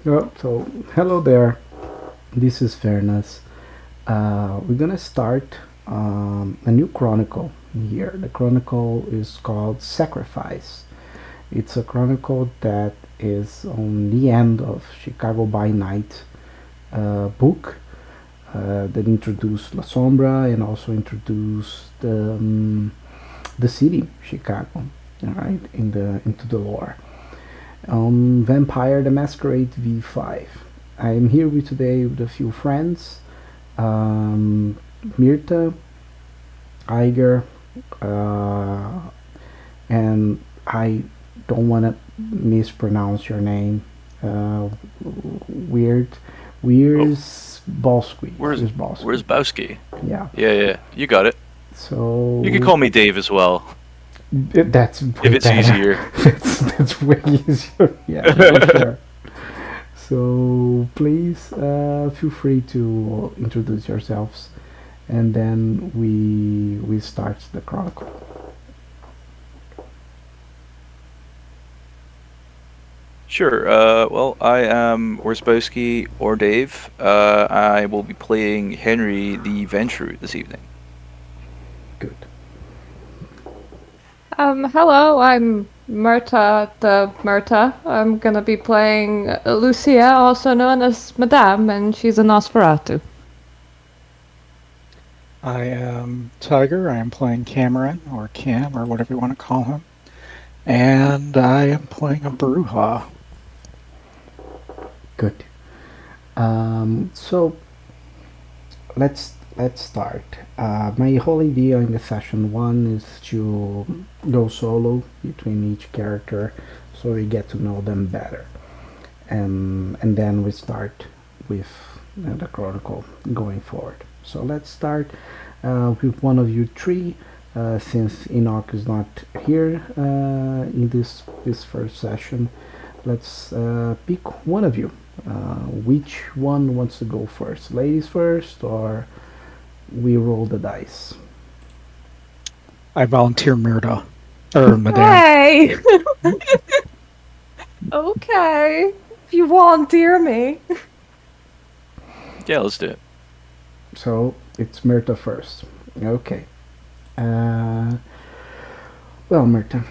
So hello there. This is Fairness. We're gonna start a new chronicle here. The chronicle is called Sacrifice. It's a chronicle that is on the end of Chicago by Night book that introduced La Sombra and also introduced the city Chicago, right, into the lore. Vampire the Masquerade V5. I'm here with today with a few friends. Mirta, Iger, uh, and I don't want to mispronounce your name. Uh, weird, Oh, Where's Balsky? where's Where's Balsky? where's Bowski? Yeah. Yeah, you got it. You can So call me Dave as well, that's if way it's better. easier. That's way easier. Yeah, for sure. So please feel free to introduce yourselves, and then we start the chronicle. Sure. Well, I am Orzbowski or Dave. I will be playing Henry the Ventrue this evening. Good. Hello, I'm Myrta the Myrta. I'm gonna be playing Lucia, also known as Madame, and she's a Nosferatu. I am Tiger. I am playing Cameron, or Cam, or whatever you want to call him. And I am playing a Bruja. Good. So let's start. My whole idea in the session one is to go solo between each character, so we get to know them better, and then we start with the chronicle going forward. So let's start with one of you three, since Enoch is not here in this first session. Let's pick one of you. Which one wants to go first? Ladies first, or we roll the dice? I volunteer Myrta. Or Madame. Hey! Okay, if you volunteer me. Yeah, let's do it. So it's Myrta first. Okay. Uh, well, Myrta.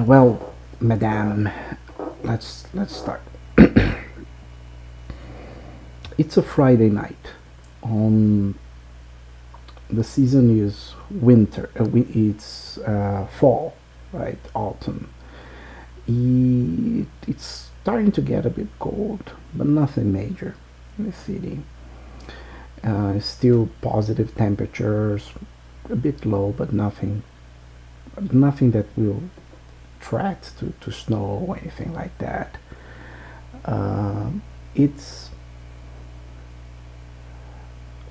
Well, Madame. Let's start. It's a Friday night. On the season is winter. It's fall, right? Autumn. It's starting to get a bit cold, but nothing major in the city. Still positive temperatures, a bit low, but nothing that will threat to snow or anything like that. Uh, it's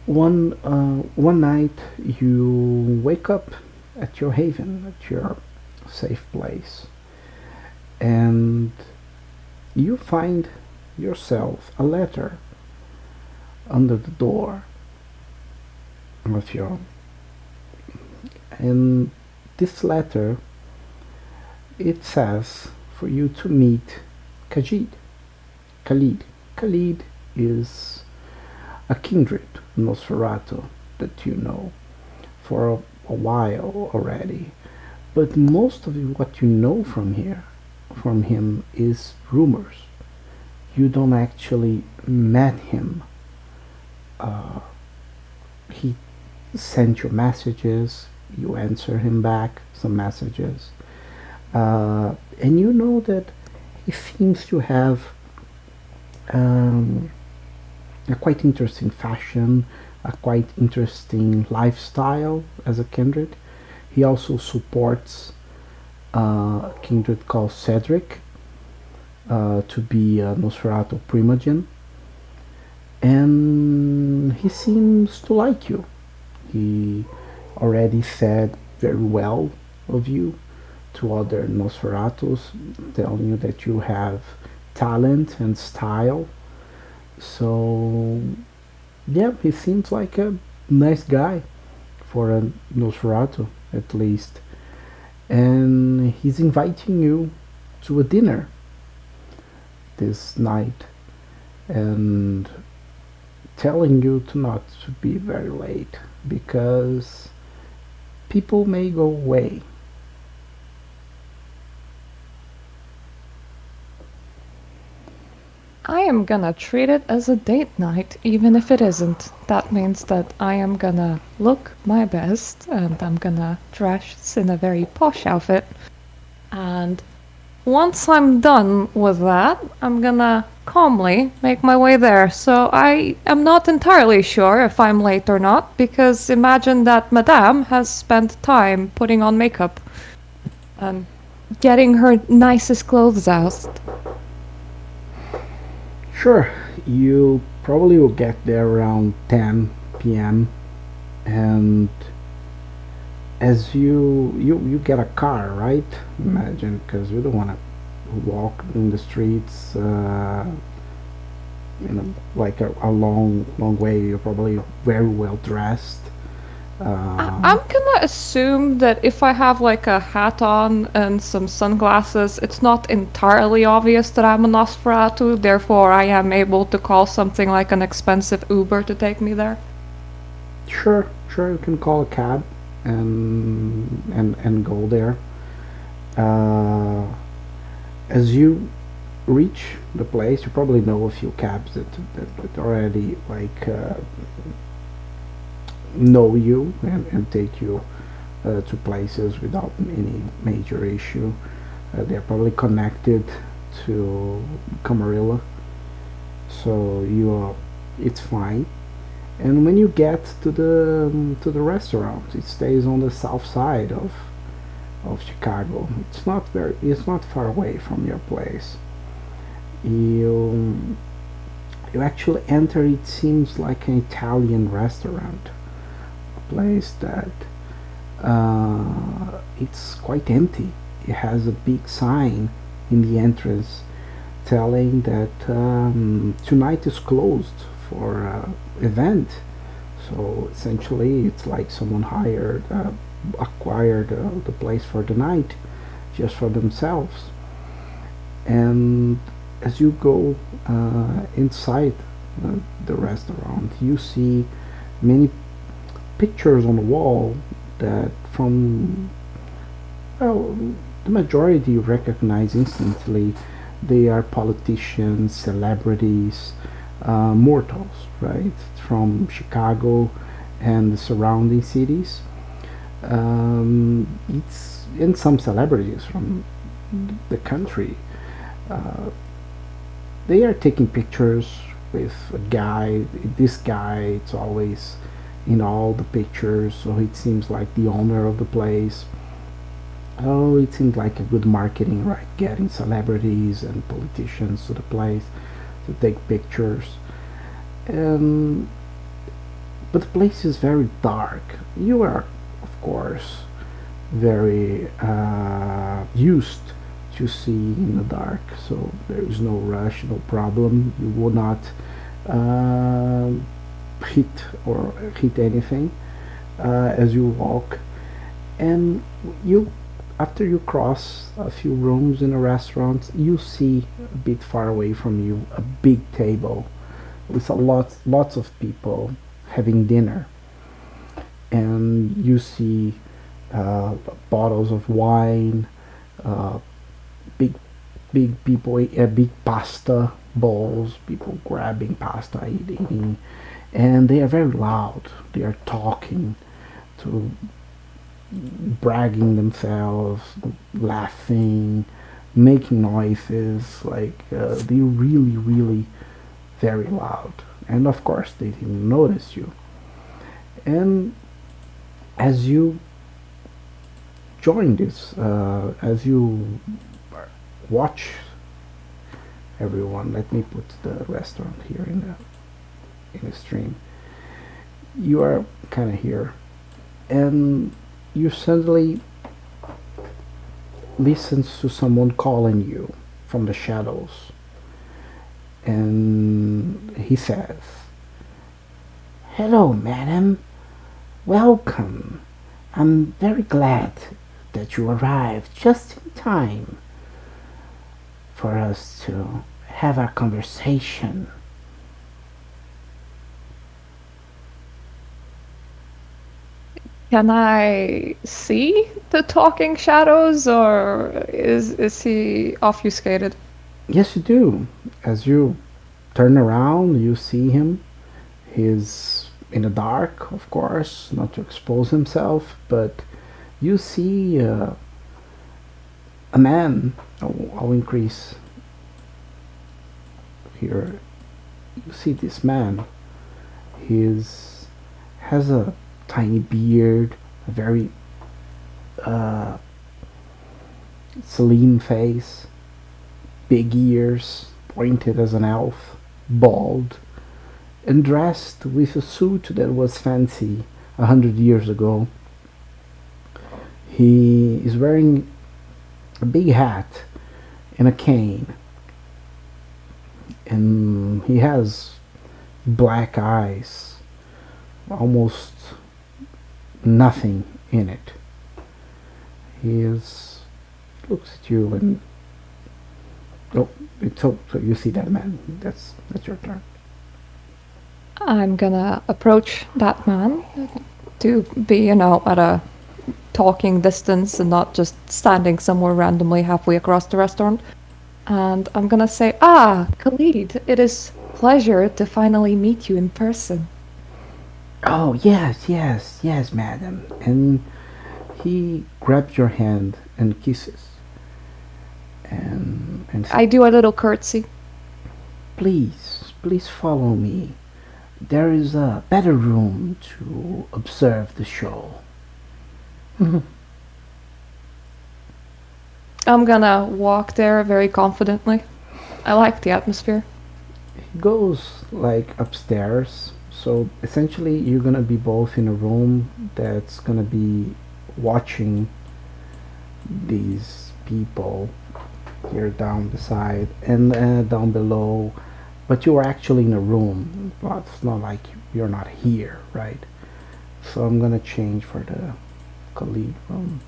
one night you wake up at your haven, at your safe place, and you find yourself a letter under the door of your, and this letter, it says for you to meet Kajid. Khalid. Khalid is a kindred Nosferatu that you know for a while already. But most of what you know from him, is rumors. You don't actually met him. Uh, he sent you messages. You answer him back some messages, and you know that he seems to have um, a quite interesting fashion, a quite interesting lifestyle as a kindred. He also supports a kindred called Cedric to be a Nosferatu primogen, and he seems to like you. He already said very well of you to other Nosferatus, telling you that you have talent and style. So, yeah, he seems like a nice guy for a Nosferatu, at least. And he's inviting you to a dinner this night. and telling you to not to be very late because people may go away. I am gonna treat it as a date night, even if it isn't. That means that I am gonna look my best and I'm gonna dress in a very posh outfit. And once I'm done with that, I'm gonna calmly make my way there. So I am not entirely sure if I'm late or not, because imagine that Madame has spent time putting on makeup and getting her nicest clothes out. Sure, you probably will get there around 10 p.m. and as you get a car, right? Imagine, because you don't want to walk in the streets, like a long way. You're probably very well dressed. I'm gonna assume that if I have like a hat on and some sunglasses, it's not entirely obvious that I'm a Nosferatu, therefore I am able to call something like an expensive Uber to take me there. Sure, you can call a cab and go there. Uh, as you reach the place, you probably know a few cabs that already know you and take you to places without any major issue. They're probably connected to Camarilla, so it's fine. And when you get to the restaurant, it stays on the south side of Chicago. It's not far away from your place. You actually enter, it seems like an Italian restaurant, a place that it's quite empty. It has a big sign in the entrance telling that tonight is closed for event. So essentially, it's like someone acquired the place for the night, just for themselves. And as you go inside the restaurant, you see many pictures on the wall that from, well, the majority you recognize instantly. They are politicians, celebrities, mortals, right, from Chicago and the surrounding cities. It's and some celebrities from the country. Uh, they are taking pictures with a guy. This guy, it's always in all the pictures, so it seems like the owner of the place. Oh, it seemed like a good marketing, right? Getting celebrities and politicians to the place to take pictures. Um, but the place is very dark. You are, of course, very used to see in the dark, so there is no rush, no problem. You will not uh, hit anything as you walk, and you after you cross a few rooms in a restaurant, you see a bit far away from you a big table with lots of people having dinner, and you see bottles of wine, uh, big big pasta bowls, people grabbing pasta, eating, and they are very loud. They are talking to bragging themselves, laughing, making noises, like they really very loud. And of course, they didn't notice you. And as you join this, as you watch everyone, let me put the restaurant here in the stream. You are kind of here, and you suddenly listens to someone calling you from the shadows, and he says, "Hello, madam. Welcome. I'm very glad that you arrived just in time for us to have our conversation. Can I see the talking shadows, or is he obfuscated? Yes, you do. As you turn around, you see him. He's in the dark, of course, not to expose himself, but you see a man. I'll increase here. You see this man. He's has a tiny beard, a very uh, slim face, big ears, pointed as an elf, bald, and dressed with a suit that was fancy 100 years ago. He is wearing a big hat and a cane, and he has black eyes, almost nothing in it. He is looks at you and oh, so you see that man. That's your turn. I'm gonna approach that man to be, at a talking distance and not just standing somewhere randomly halfway across the restaurant. And I'm gonna say, Khalid, it is pleasure to finally meet you in person. Oh yes, madam. And he grabs your hand and kisses. And I do a little curtsy. please follow me. There is a better room to observe the show. I'm gonna walk there very confidently. I like the atmosphere. He goes like upstairs. So essentially, you're gonna be both in a room that's gonna be watching these people here down the side and down below, but you are actually in a room. Well, it's not like you're not here, right? So I'm gonna change for the Khalid room.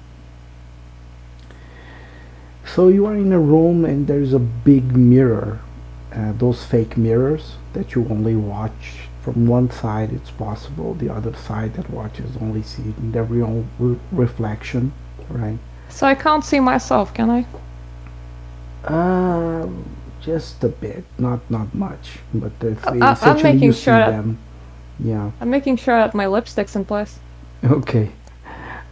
So you are in a room and there's a big mirror, those fake mirrors that you only watch from one side. It's possible the other side that watches only seeing their real reflection, right? So I can't see myself, can I? Just a bit, not much, but I'm essentially making you see sure that- them. Yeah. I'm making sure that my lipstick's in place. Okay.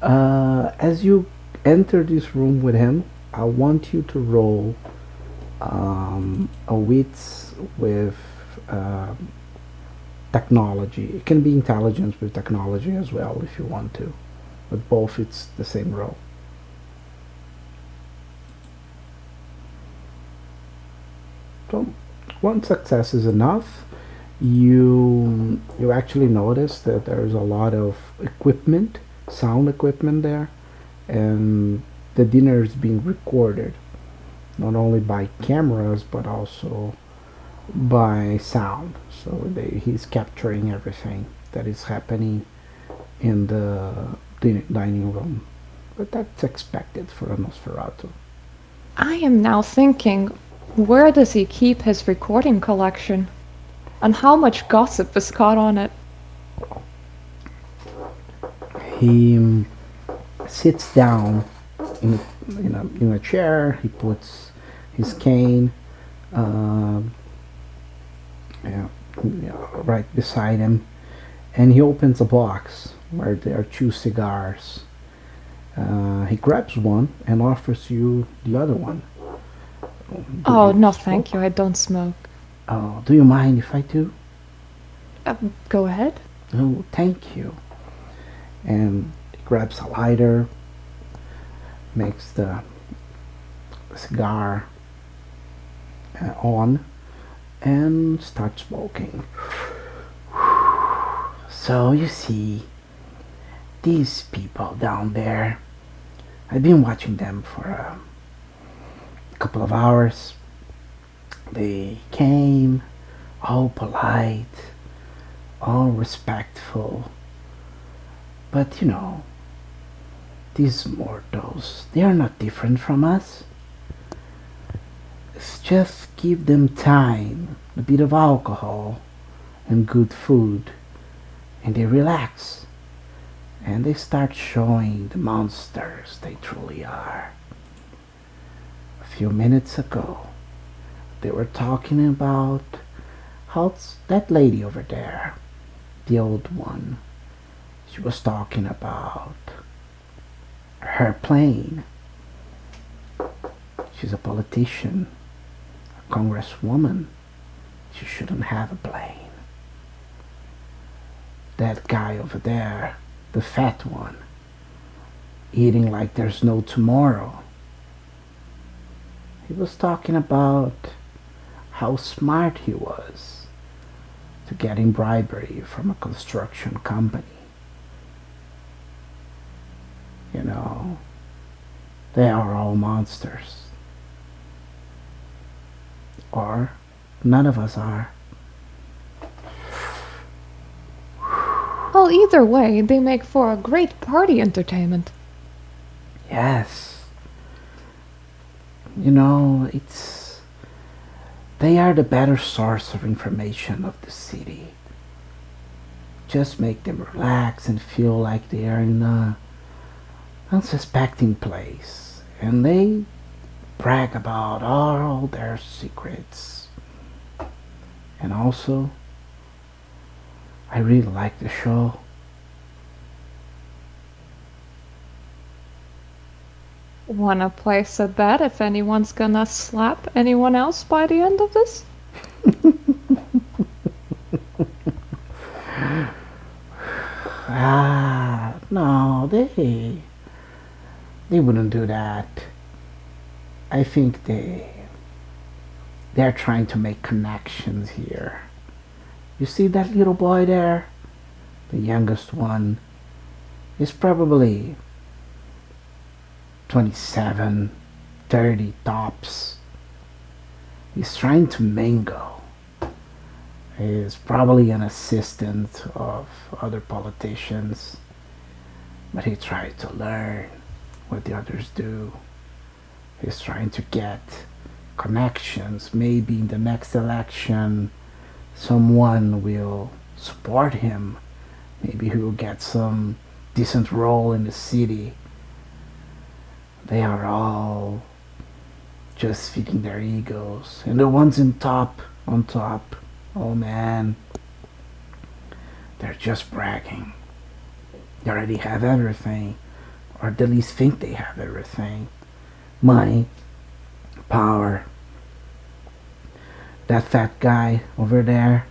As you enter this room with him, I want you to roll a wits with technology. It can be intelligence with technology as well if you want to, but both it's the same roll. So one success is enough. You actually notice that there's a lot of equipment, sound equipment there, and the dinner is being recorded not only by cameras but also by sound. So he's capturing everything that is happening in the dining room. But that's expected for a Nosferatu. I am now thinking, where does he keep his recording collection? And how much gossip is caught on it? He sits down in a chair. He puts his cane yeah, right beside him, and he opens a box where there are two cigars. He grabs one and offers you the other one. Oh, you no, smoke? thank you. I don't smoke. Oh, do you mind if I do? Go ahead. Oh, thank you. And he grabs a lighter, makes the cigar on, and starts smoking. So you see, these people down there, I've been watching them for a couple of hours. They came all polite, all respectful, but these mortals, they are not different from us. Let's just give them time, a bit of alcohol, and good food, and they relax. and they start showing the monsters they truly are. A few minutes ago, they were talking about how's that lady over there, the old one. She was talking about her plane. She's a politician, a congresswoman. She shouldn't have a plane. That guy over there, the fat one, eating like there's no tomorrow. He was talking about how smart he was to getting bribery from a construction company. You know, they are all monsters. Or none of us are. Well, either way, they make for a great party entertainment. Yes. You know, they are the better source of information of the city. Just make them relax and feel like they are in a unsuspecting place. And they brag about all their secrets. And also, I really like the show. Wanna place a bet if anyone's gonna slap anyone else by the end of this? No, they wouldn't do that. I think they're trying to make connections here. You see that little boy there? The youngest one is probably 27, 30 tops. He's trying to mingle. He's probably an assistant of other politicians, but he tries to learn what the others do. He's trying to get connections. Maybe in the next election, someone will support him. Maybe he will get some decent role in the city. They are all just feeding their egos. And the ones on top, oh man, they're just bragging. They already have everything, or at least think they have everything. Money, power. That fat guy over there,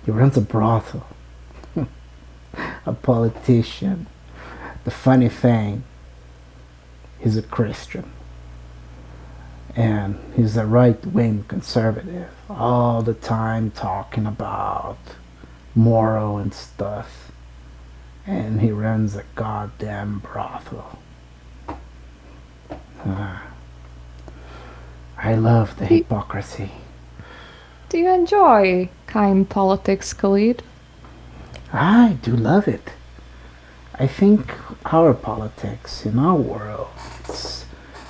he runs a brothel. A politician. The funny thing, he's a Christian. And he's a right-wing conservative, all the time talking about moral and stuff. And he runs a goddamn brothel. I love the hypocrisy. Do you enjoy kind politics, Khalid? I do love it. I think our politics in our world is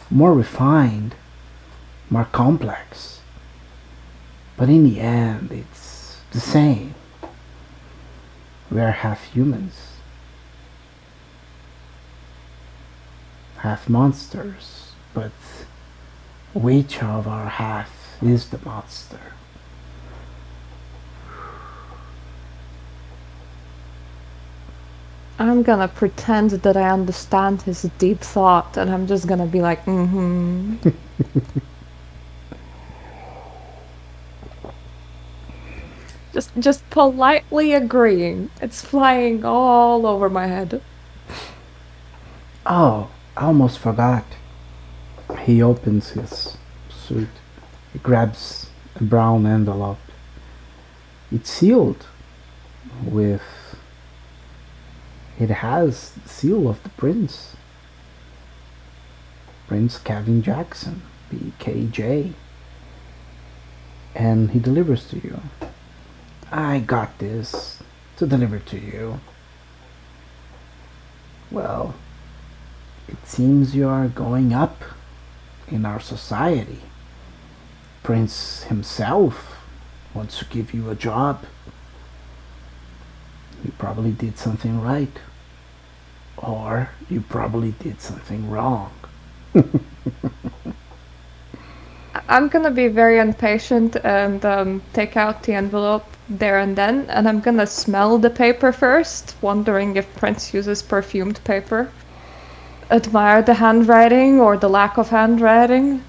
more refined, more complex. But in the end, it's the same. We are half humans, half monsters, but which of our half is the monster? I'm gonna pretend that I understand his deep thought, and I'm just gonna be like, mm-hmm. just politely agreeing. It's flying all over my head. Oh, I almost forgot. He opens his suit. He grabs a brown envelope. It's sealed with... It has the seal of the prince. Prince Kevin Jackson, BKJ. And he delivers to you. I got this to deliver to you. Well, it seems you are going up in our society. Prince himself wants to give you a job. You probably did something right. Or you probably did something wrong. I'm gonna be very impatient and take out the envelope there and then, and I'm gonna smell the paper first, wondering if Prince uses perfumed paper. Admire the handwriting or the lack of handwriting.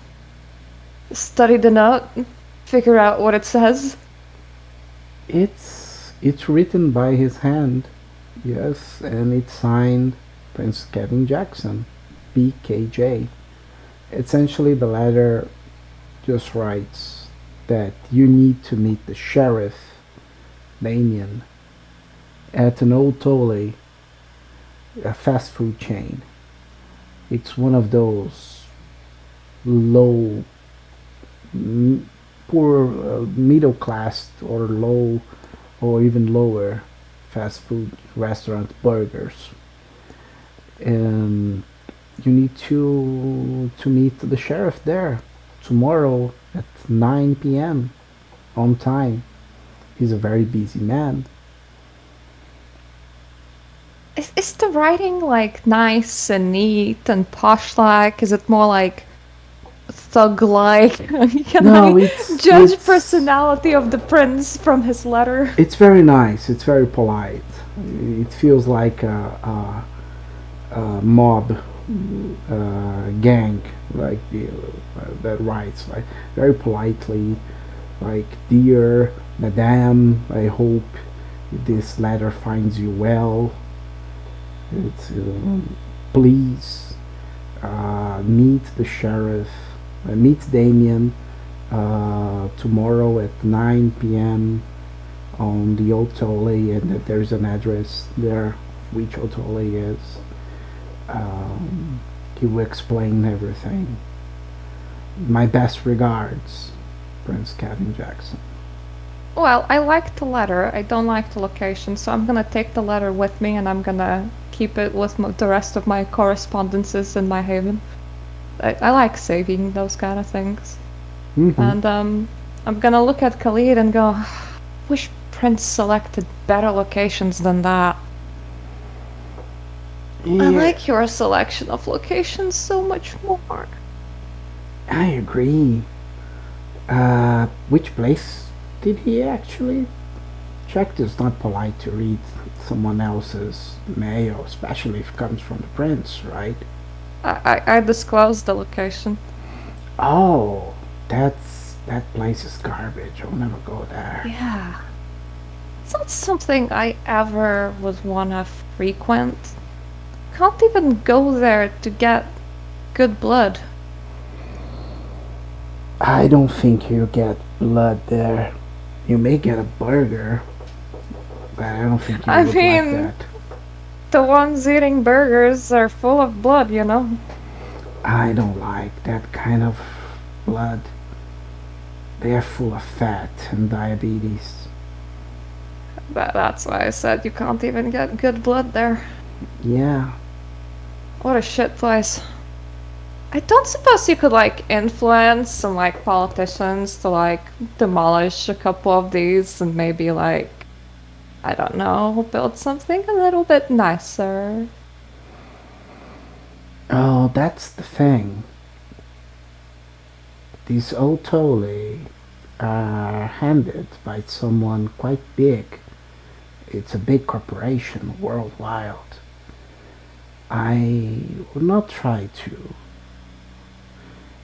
Study the note, figure out what it says. It's written by his hand, yes, and it's signed Prince Kevin Jackson, BKJ. Essentially, the letter just writes that you need to meet the sheriff, Damien, at an Old Tole, a fast food chain. It's one of those low, poor, middle class or low or even lower fast food restaurant burgers. And you need to meet the sheriff there tomorrow at 9 p.m. on time. He's a very busy man. Is the writing like nice and neat and posh like? Is it more like thug like? Can No, I judge it's personality of the prince from his letter? it's very nice. It's very polite. It feels like a mob gang, like that writes like very politely, like dear Madame, I hope this letter finds you well. It's please meet the sheriff, meet Damien tomorrow at 9 p.m. on the Otole, and that there's an address there which Otole is. He will explain everything. My best regards, Prince Kevin Jackson. Well, I like the letter. I don't like the location, so I'm gonna take the letter with me and I'm gonna keep it with the rest of my correspondences in my haven. I like saving those kind of things. Mm-hmm. And I'm gonna look at Khalid and go, wish Prince selected better locations than that. Yeah, I like your selection of locations so much more. I agree. Which place did he actually check? It's not polite to read someone else's mail, especially if it comes from the prince, right? I disclosed the location. Oh, that place is garbage. I'll never go there. Yeah. It's not something I ever would wanna frequent. Can't even go there to get good blood. I don't think you get blood there. You may get a burger, but I don't think you I would mean, like that. The ones eating burgers are full of blood, you know? I don't like that kind of blood. They are full of fat and diabetes. That's why I said you can't even get good blood there. Yeah. What a shit place. I don't suppose you could, like, influence some, like, politicians to, like, demolish a couple of these and maybe, like, I don't know, build something a little bit nicer. Oh, that's the thing. These Otole are handed by someone quite big. It's a big corporation worldwide. I would not try to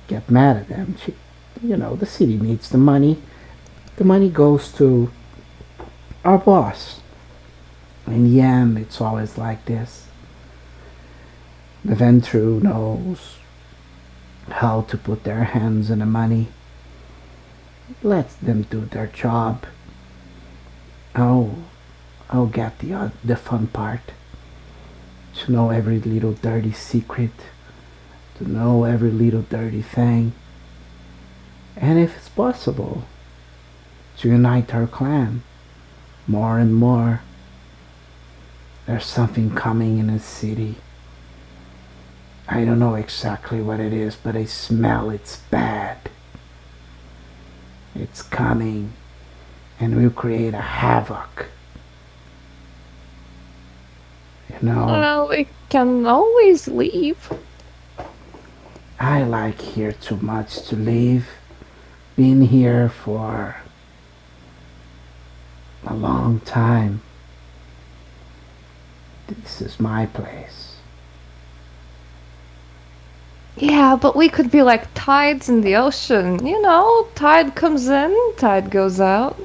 get mad at them. The city needs the money. The money goes to our boss. In the end, it's always like this. The Ventru knows how to put their hands in the money. Let them do their job. I'll get the fun part. To know every little dirty secret. To know every little dirty thing. And if it's possible, to unite our clan more and more. There's something coming in the city. I don't know exactly what it is, but I smell it's bad. It's coming, and we'll create a havoc. No, Well, we can always leave. I like here too much to leave. Been here for a long time. This is my place. Yeah, but we could be like tides in the ocean. You know, tide comes in, tide goes out.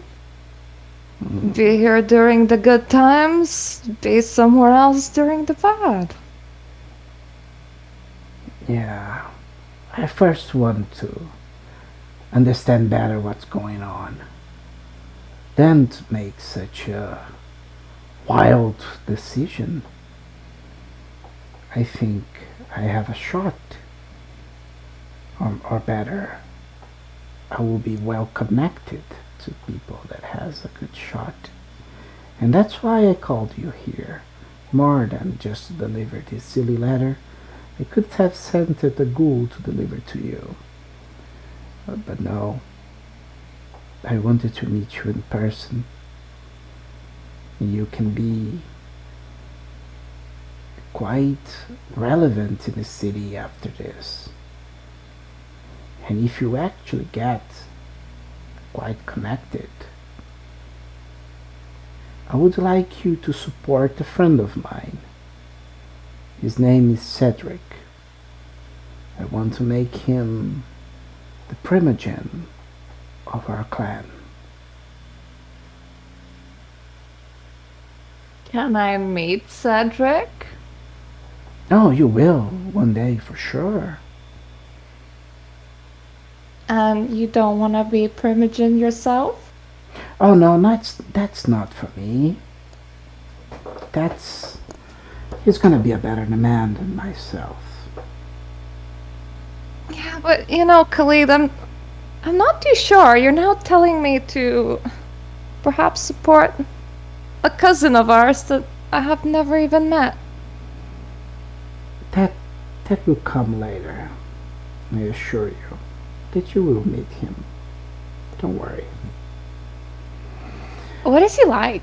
Be here during the good times, be somewhere else during the bad. Yeah, I first want to understand better what's going on. Then to make such a wild decision. I think I have a shot. Or better, I will be well connected to people that has a good shot. And that's why I called you here. More than just to deliver this silly letter. I could have sent it a ghoul to deliver to you. But no. I wanted to meet you in person. You can be quite relevant in the city after this. And if you actually get quite connected, I would like you to support a friend of mine. His name is Cedric. I want to make him the primogen of our clan. Can I meet Cedric? Oh, you will, one day for sure. And you don't want to be primogen yourself? Oh no, that's not for me. He's gonna be a better man than myself. Yeah, but you know, Khalid, I'm not too sure. You're now telling me to perhaps support a cousin of ours that I have never even met. That will come later. I assure you that you will meet him. Don't worry. What is he like?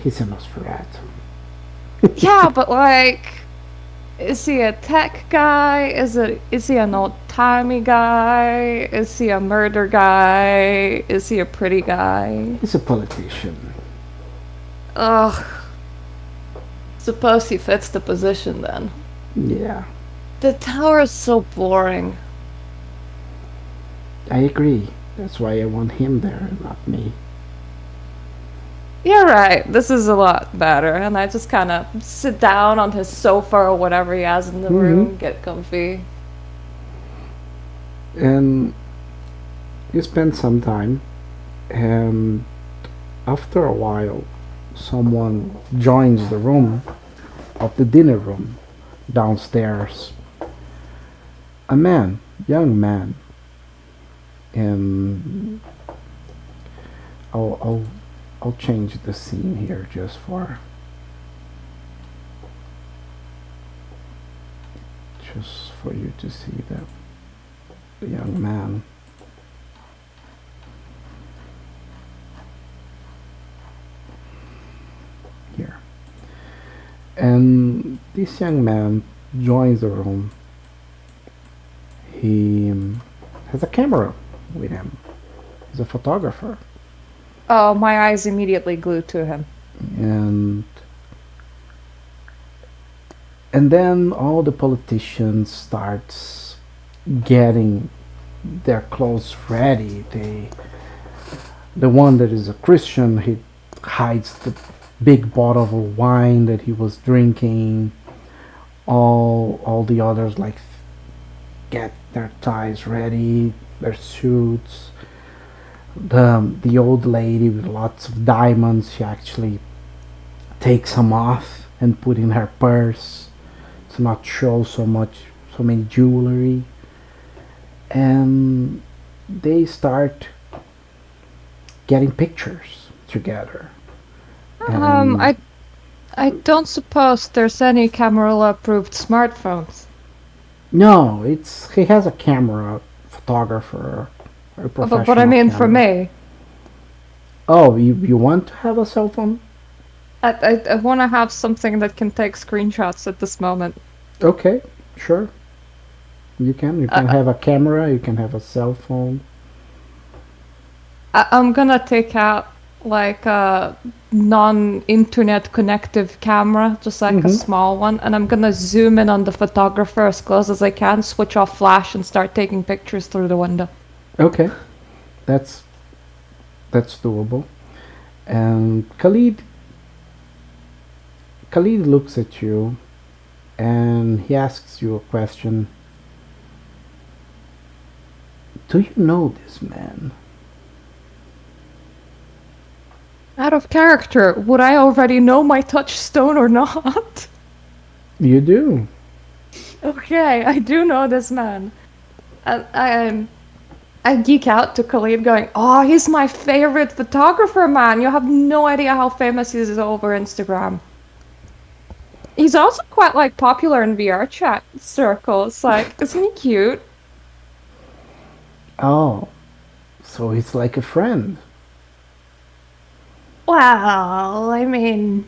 He's a Nosferatu. Yeah, but like, is he a tech guy? Is he an old-timey guy? Is he a murder guy? Is he a pretty guy? He's a politician. Ugh. Suppose he fits the position then. Yeah, The tower is so boring. I agree. That's why I want him there and not me. You're right, this is a lot better. And I just kind of sit down on his sofa or whatever he has in the room, get comfy. And you spend some time, and after a while, someone joins the room of the dinner room downstairs. A man, young man, and I'll change the scene here just for you to see the young man. Here. And this young man joins the room. He has a camera with him. He's a photographer. Oh, my eyes immediately glued to him. And then all the politicians starts getting their clothes ready. The one that is a Christian, he hides the big bottle of wine that he was drinking. All the others like get their ties ready, their suits. The old lady with lots of diamonds, she actually takes them off and put in her purse to not show so many jewelry. And they start getting pictures together. I don't suppose there's any Camarilla approved smartphones. No, he has a camera, photographer, a professional But I mean camera. for me. Oh, you want to have a cell phone? I want to have something that can take screenshots at this moment. Okay, sure. You can. You can Uh, have a camera. You can have a cell phone. I'm gonna take out like a non-internet connective camera, just like a Mm-hmm. small one, and I'm gonna zoom in on the photographer as close as I can, switch off flash, and start taking pictures through the window. Okay, that's doable. And Khalid looks at you and he asks you a question. Do you know this man? Out of character, would I already know my touchstone or not? You do. Okay, I do know this man. I geek out to Khalid going, oh, he's my favorite photographer, man. You have no idea how famous he is over Instagram. He's also quite, like, popular in VR chat circles. Like, isn't he cute? Oh, so he's like a friend. Well, I mean,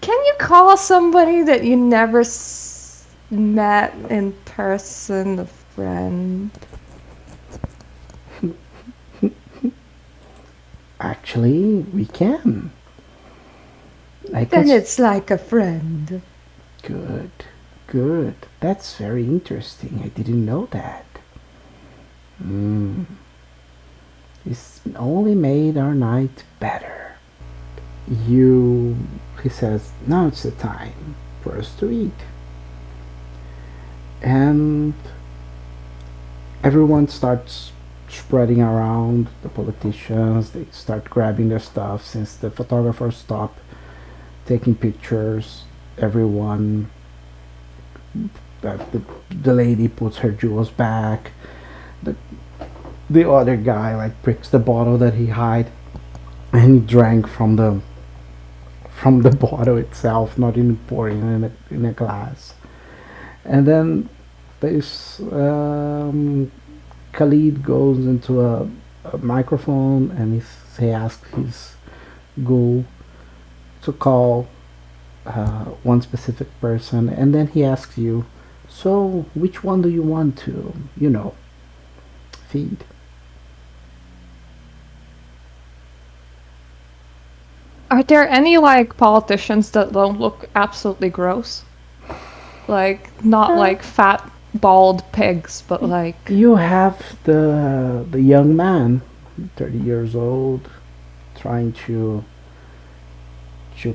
can you call somebody that you never met in person a friend? Actually, we can. I Then guess. it's like a friend. Good, good. That's very interesting. I didn't know that. Hmm. It's only made our night better. He says, now it's the time for us to eat. And everyone starts spreading around. The politicians, they start grabbing their stuff since the photographers stop taking pictures. Everyone, the lady puts her jewels back. The, the other guy like breaks the bottle that he hid and he drank from the bottle itself, not even pouring in a glass. And then this Khalid goes into a microphone and he asks his ghoul to call one specific person, and then he asks you, so which one do you want to, feed? Are there any, like, politicians that don't look absolutely gross? Like, not like fat, bald pigs, but like... You have the young man, 30 years old, trying to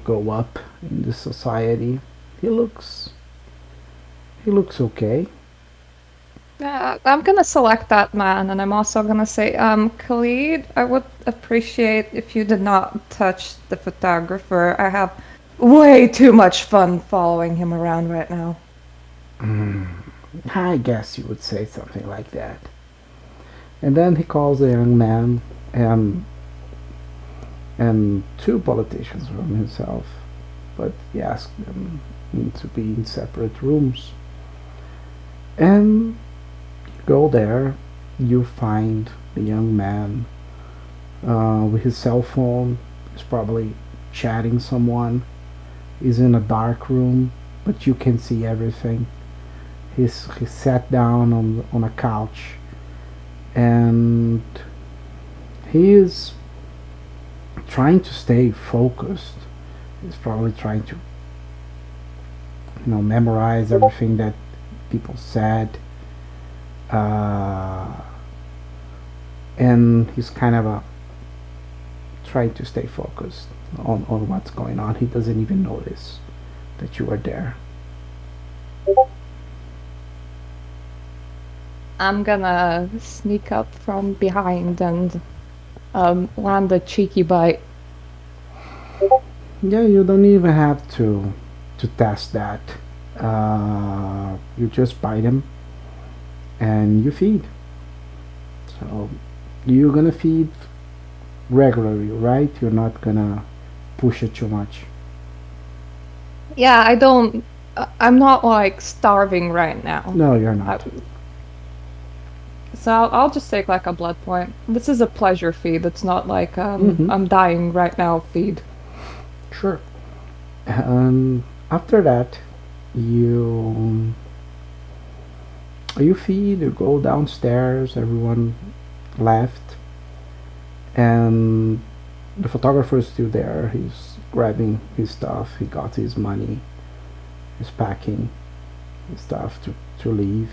go up in the society. He looks okay. I'm gonna select that man, and I'm also gonna say, Khalid, I would appreciate if you did not touch the photographer. I have way too much fun following him around right now. I guess you would say something like that. And then he calls a young man and two politicians from himself, but he asks them to be in separate rooms. And you go there, you find the young man with his cell phone. He's probably chatting someone. He's in a dark room, but you can see everything. He's sat down on a couch, and he is trying to stay focused. He's probably trying to memorize everything that people said, uh, and he's kind of trying to stay focused on what's going on. He doesn't even notice that you are there. I'm gonna sneak up from behind and land a cheeky bite. Yeah, you don't even have to test that. You just bite him and you feed. So you're gonna feed regularly, right? You're not gonna push it too much. Yeah, I'm not like starving right now. No, you're not. So I'll just take like a blood point. This is a pleasure feed. It's not like Mhm. I'm dying right now feed. Sure. After that, you feed, you go downstairs. Everyone left, and the photographer is still there. He's grabbing his stuff. He got his money. He's packing his stuff to leave.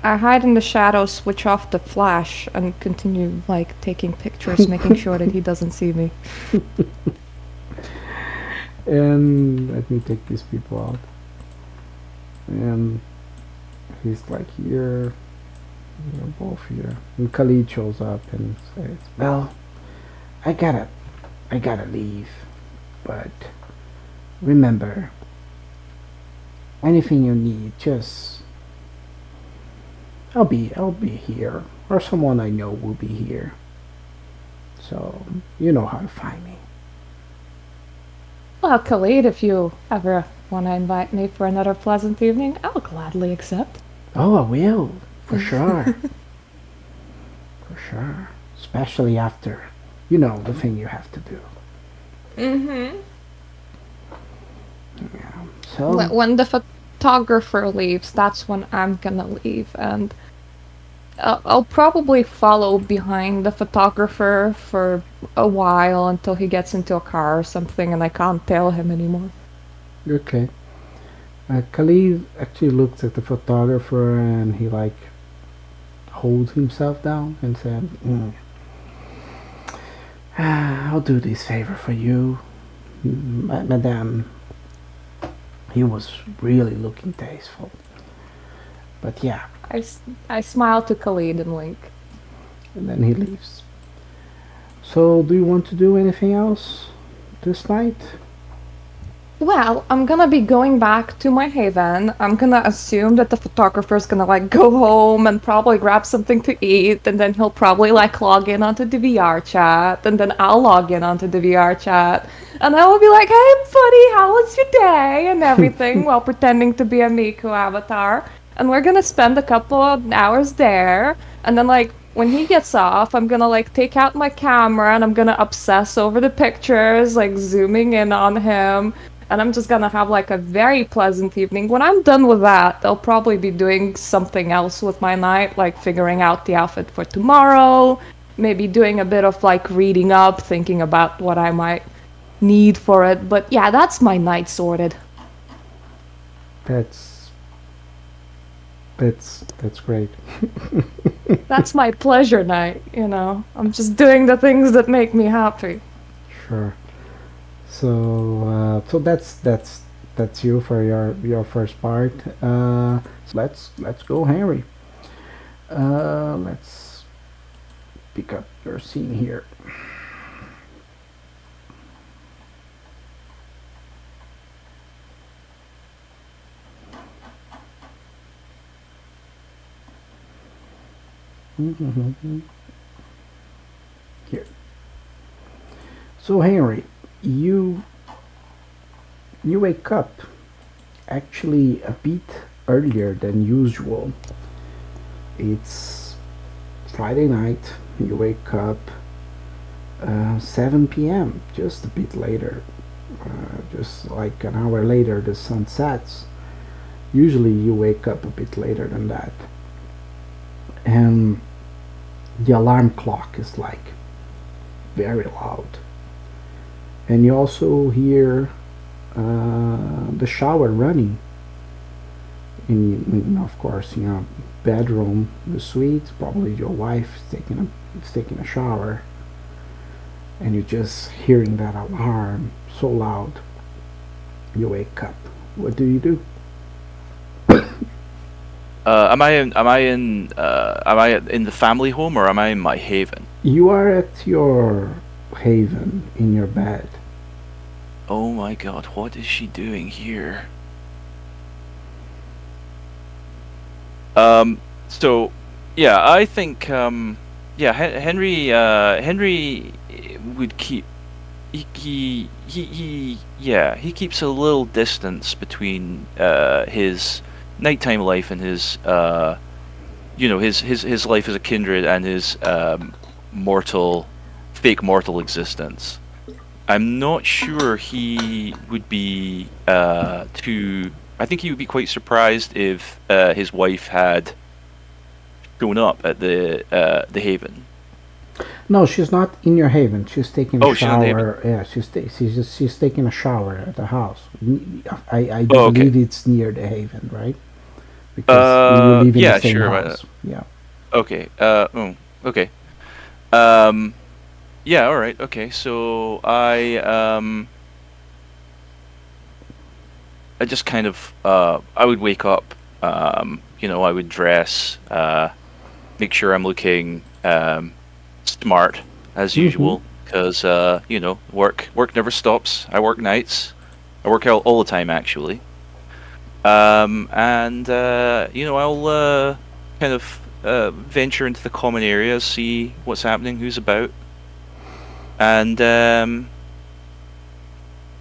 I hide in the shadows, switch off the flash, and continue like taking pictures, making sure that he doesn't see me. And let me take these people out. And he's like, here, you're both here. And Khalid shows up and says, well, I gotta leave. But remember, anything you need, just I'll be here, or someone I know will be here. So you know how to find me. Well, Khalid, if you ever want to invite me for another pleasant evening, I'll gladly accept. Oh, I will, for sure. For sure. Especially after, the thing you have to do. Mm-hmm. Yeah. So, When the photographer leaves, that's when I'm gonna leave, and I'll probably follow behind the photographer for a while until he gets into a car or something and I can't tail him anymore. okay. Khalid actually looks at the photographer and he, like, holds himself down and said, I'll do this favor for you, madame. He was really looking tasteful. But yeah, I smile to Khalid and wink. and then he leaves. So, do you want to do anything else this night? Well, I'm gonna be going back to my haven. I'm gonna assume that the photographer's gonna like go home and probably grab something to eat, and then he'll probably like log in onto the VR chat, and then I'll log in onto the VR chat, and I will be like, "Hey, buddy, how was your day?" and everything, while pretending to be a Miku avatar. And we're gonna spend a couple of hours there, and then like when he gets off, I'm gonna like take out my camera and I'm gonna obsess over the pictures, like zooming in on him. And I'm just gonna have like a very pleasant evening. When I'm done with that, I'll probably be doing something else with my night, like figuring out the outfit for tomorrow, maybe doing a bit of like reading up, thinking about what I might need for it. But yeah, that's my night sorted. That's that's great. That's my pleasure night, you know. I'm just doing the things that make me happy. Sure. So that's you for your first part. So let's go, Henry. Let's pick up your scene here. Here. So Henry, you wake up actually a bit earlier than usual. It's Friday night. You wake up 7 p.m. Just a bit later. Just like an hour later, the sun sets. Usually you wake up a bit later than that. And the alarm clock is like very loud. And you also hear the shower running of course, in your bedroom, the suite. Probably your wife is taking a shower, and you're just hearing that alarm so loud. You wake up. What do you do? Am I in the family home, or am I in my haven? You are at your haven in your bed. Oh my god, what is she doing here? So, yeah, I think, Henry would keep, he keeps a little distance between, his nighttime life and his, his life as a kindred and his fake mortal existence. I'm not sure he would be too. I think he would be quite surprised if his wife had shown up at the Haven. No, she's not in your haven. She's taking a Oh, she's in the Haven. shower. Yeah, she's taking a shower at the house. I do Oh, okay. believe it's near the haven, right? Because you live in Yeah, the same sure. house. Yeah. Okay. Okay. Yeah. All right. Okay. So I just kind of I would wake up. I would dress. Make sure I'm looking smart as usual, because work never stops. I work nights. I work out all the time actually. And I'll kind of venture into the common areas, see what's happening, who's about, and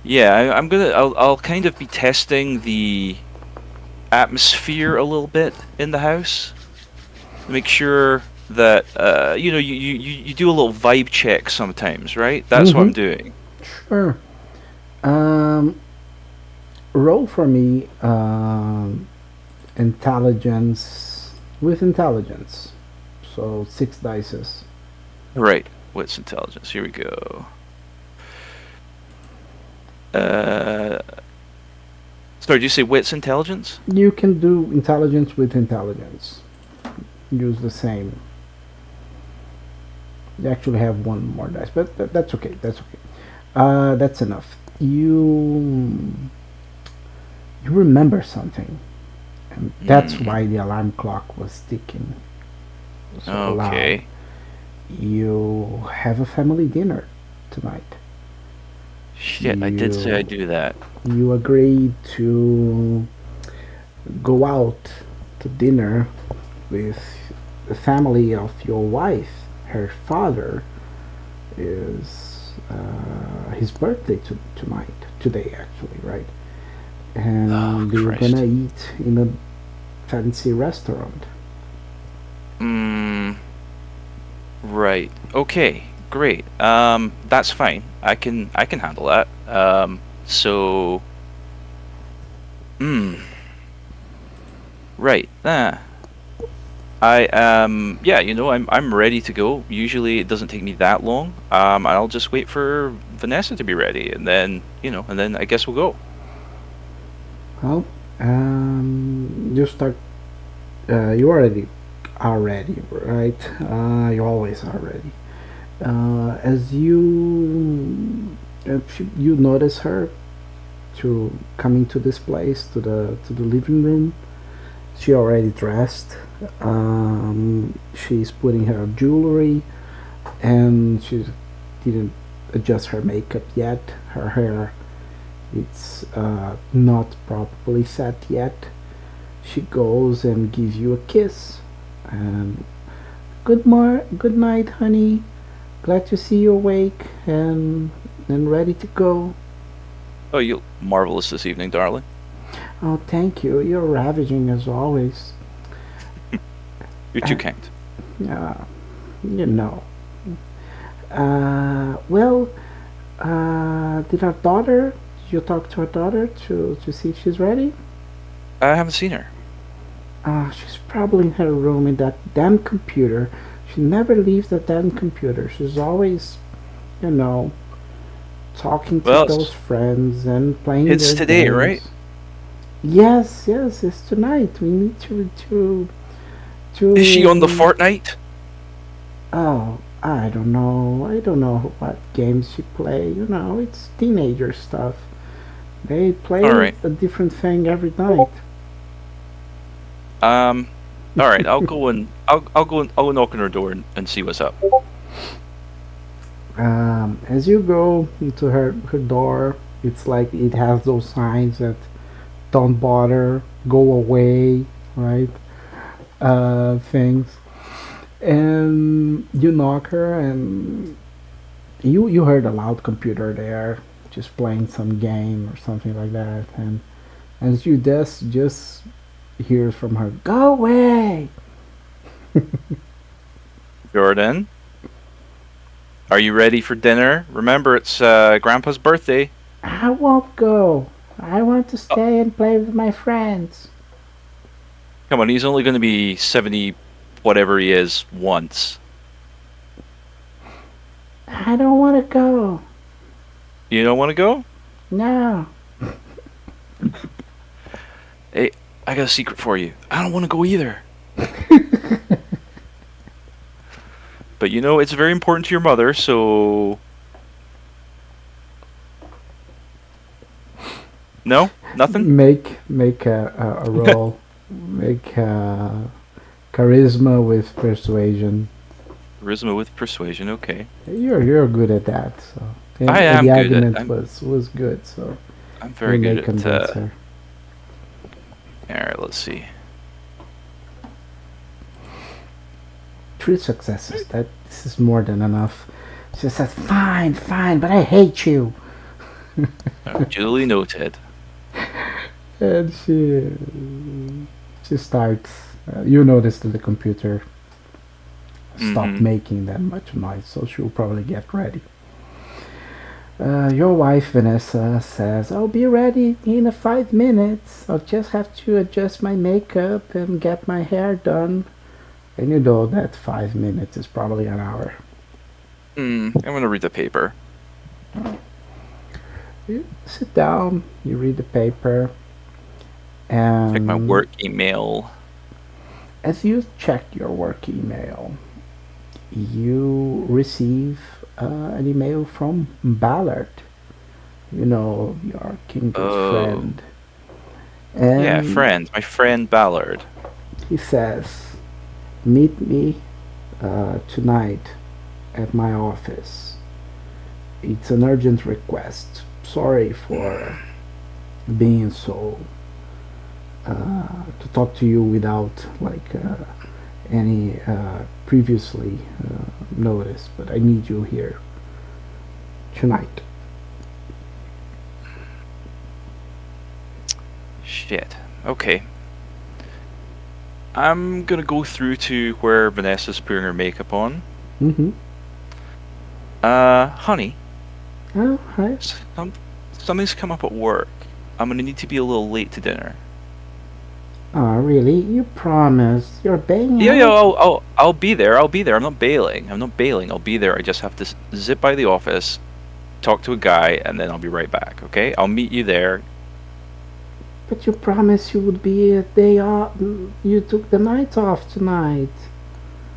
yeah, I'll kind of be testing the atmosphere a little bit in the house. Make sure that you do a little vibe check sometimes, right? That's what I'm doing. Sure. Um, roll for me intelligence with intelligence. So 6 dices. Right. Wits intelligence. Here we go. Sorry, did you say wits intelligence? You can do intelligence with intelligence. Use the same. You actually have one more dice, but that's okay. That's okay. That's enough. You remember something, and that's why the alarm clock was ticking so Okay. loud. You have a family dinner tonight. Shit, I did say I'd do that. You agreed to go out to dinner with the family of your wife. Her father is his birthday today actually, right? And they were Christ. gonna eat in a fancy restaurant. Right. Okay. Great. That's fine. I can handle that. So. Right. Yeah, I'm ready to go. Usually it doesn't take me that long. I'll just wait for Vanessa to be ready, and then I guess we'll go. Well, you start. You already are ready, right? You always are ready. As you notice her to coming to this place to the living room. She already dressed. She's putting her jewelry, and she didn't adjust her makeup yet. Her hair, it's not properly set yet. She goes and gives you a kiss, and good night, honey. Glad to see you awake and ready to go. Oh, you marvelous this evening, darling. Oh, thank you. You're ravaging as always. You're too kind. You know. Well, did you talk to our daughter to see if she's ready? I haven't seen her. She's probably in her room in that damn computer. She never leaves the damn computer. She's always, talking to those friends and playing It's their today, games. right? Yes, it's tonight. We need to. Is she on the Fortnite? Oh, I don't know. I don't know what games she play. It's teenager stuff. They play a different thing every night. All right. I'll go and I'll knock on her door and see what's up. As you go into her door, it's like it has those signs that don't bother, go away, right? Things. And you knock her, and you heard a loud computer there, just playing some game or something like that. And as you just hears from her, "Go away!" Jordan, are you ready for dinner? Remember, it's Grandpa's birthday. I won't go. I want to Oh, stay and play with my friends. come on, he's only going to be 70, whatever he is, once. I don't want to go. You don't want to go? No. Hey, I got a secret for you. I don't want to go either. But you know, it's very important to your mother, so... No? Nothing? Make a roll. Make charisma with persuasion. Charisma with persuasion, okay. You're good at that. So I and am the good at... argument was good. So I'm you very may good convince at... her. Alright, let's see. 3 successes. This is more than enough. She says, "Fine, fine, but I hate you." Duly noted. And she starts. You notice that the computer stopped making that much noise, so she'll probably get ready. Your wife Vanessa says, "I'll be ready in 5 minutes. I'll just have to adjust my makeup and get my hair done." And you know that 5 minutes is probably an hour. I'm gonna read the paper. You sit down, you read the paper, Check my and work email. as you check your work email, you receive an email from Ballard, you know, your kindred friend. Yeah, And my friend Ballard. he says, "Meet me tonight at my office. It's an urgent request. Sorry for being so to talk to you without any previously notice, but I need you here tonight." Shit. Okay. I'm gonna go through to where Vanessa's putting her makeup on. Mm-hmm. Honey, Oh, hi. something's come up at work. I'm gonna need to be a little late to dinner. Oh, really? You promised. You're bailing Yeah, out? I'll be there. I'll be there. I'm not bailing. I'll be there. I just have to zip by the office, talk to a guy, and then I'll be right back. Okay? I'll meet you there. But you promised you would be a day off. You took the night off tonight.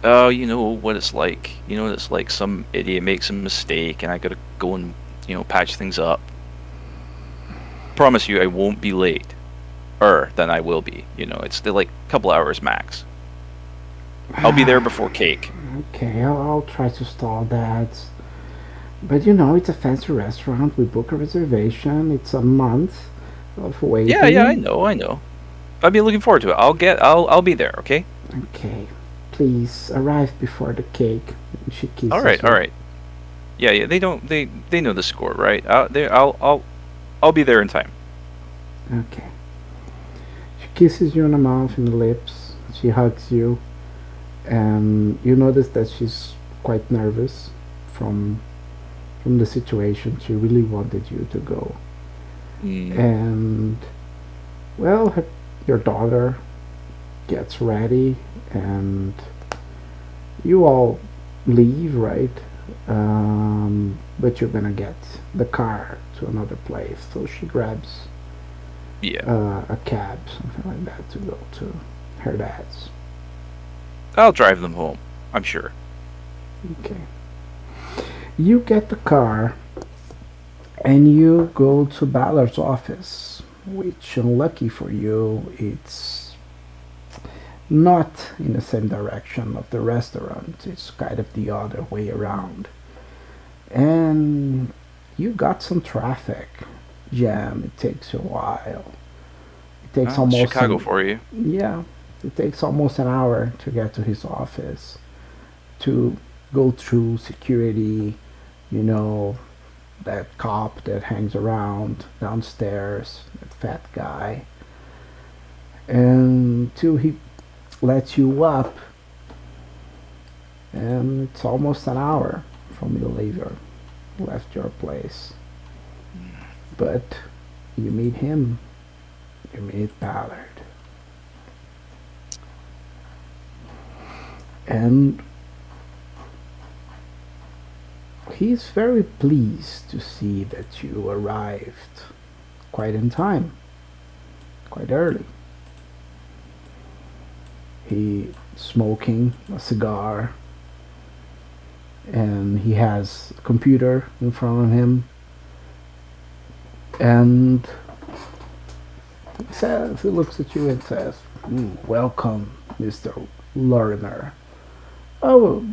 Oh, you know what it's like. You know what it's like. Some idiot makes a mistake, and I gotta go and patch things up. Promise you, I won't be late. Than I will be. It's still like a couple hours max. I'll be there before cake. Okay, I'll try to stall that. But you know, it's a fancy restaurant. We book a reservation. It's a month of waiting. Yeah, I know. I've been looking forward to it. I'll be there. Okay. Okay, please arrive before the cake. She kisses All right. you. Yeah. They know the score, right? I'll be there in time. Okay. She kisses you on the mouth and the lips. She hugs you, and you notice that she's quite nervous from the situation. She really wanted you to go. And well, your daughter gets ready, and you all leave, right? But you're gonna get the car to another place, so she grabs a cab, something like that, to go to her dad's. I'll drive them home. I'm sure. Okay. You get the car and you go to Ballard's office, which, unlucky for you, it's not in the same direction of the restaurant. It's kind of the other way around. And you got some traffic jam. It takes a while. It takes almost Chicago for you. Yeah, it takes almost an hour to get to his office, to go through security, you know, that cop that hangs around downstairs, that fat guy, until he lets you up and it's almost an hour from you left your place. But you meet him. You meet Ballard, and he's very pleased to see that you arrived quite in time, quite early. He smoking a cigar, and he has a computer in front of him, and he looks at you and says, "Welcome, Mr. Lerner. I will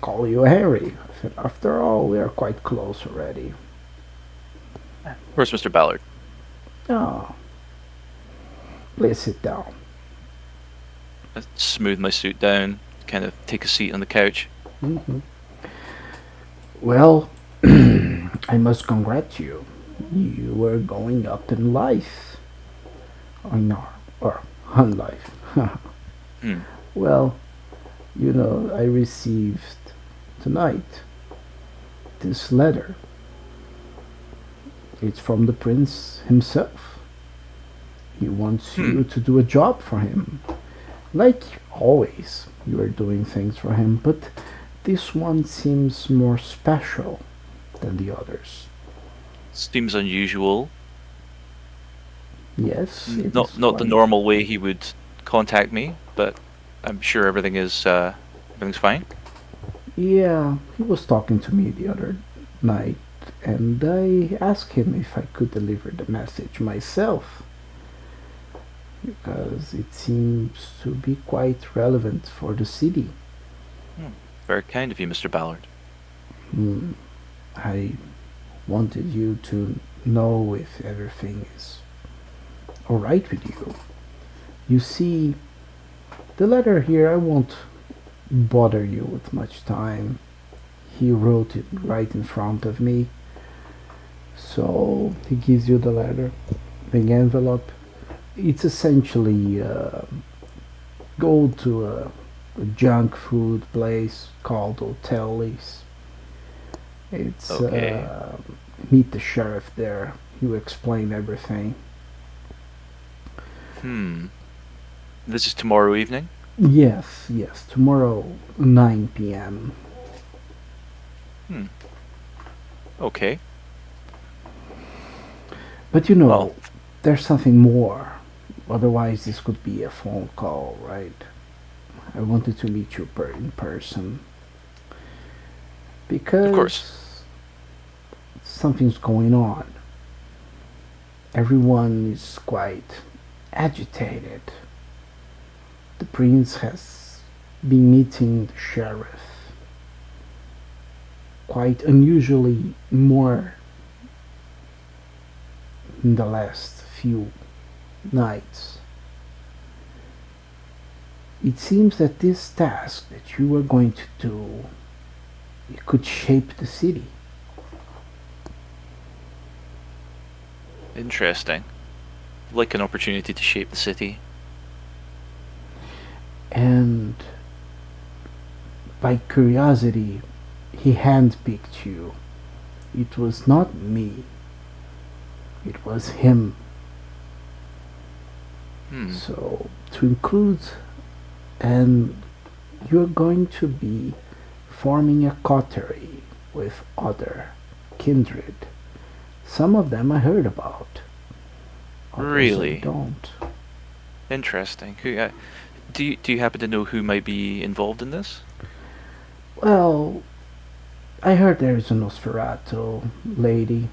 call you Harry. I said, after all, we are quite close already." Where's Mr. Ballard? "Oh, please sit down." I smooth my suit down, kind of take a seat on the couch. Mhm. "Well, I must congratulate you. You were going up in life. On life. Hmm. Well, I received tonight this letter. It's from the prince himself. He wants you to do a job for him. Like always, you are doing things for him, but this one seems more special than the others. Seems unusual. Yes, it Not is not the quite- normal way he would contact me, but I'm sure everything's fine. Yeah, he was talking to me the other night, and I asked him if I could deliver the message myself, because it seems to be quite relevant for the city. Very kind of you, Mr. Ballard. I wanted you to know if everything is alright with you. You see, the letter here, I won't bother you with much time. He wrote it right in front of me. So he gives you the letter, the envelope. It's essentially go to a junk food place called Hotelis. It's Okay. meet the sheriff there. He will explain everything. This is tomorrow evening? Yes, tomorrow 9 p.m. Okay. But Well, there's something more. Otherwise, this could be a phone call, right? I wanted to meet you in person because of course. something's going on. Everyone is quite agitated. The prince has been meeting the sheriff quite unusually more in the last few nights. It seems that this task that you are going to do, it could shape the city. Interesting. Like an opportunity to shape the city. And by curiosity, he handpicked you. It was not me. It was him. So to include, and you're going to be forming a coterie with other kindred. Some of them I heard about. Others Really? I don't. Interesting. Do you happen to know who might be involved in this? Well, I heard there is a Nosferatu lady.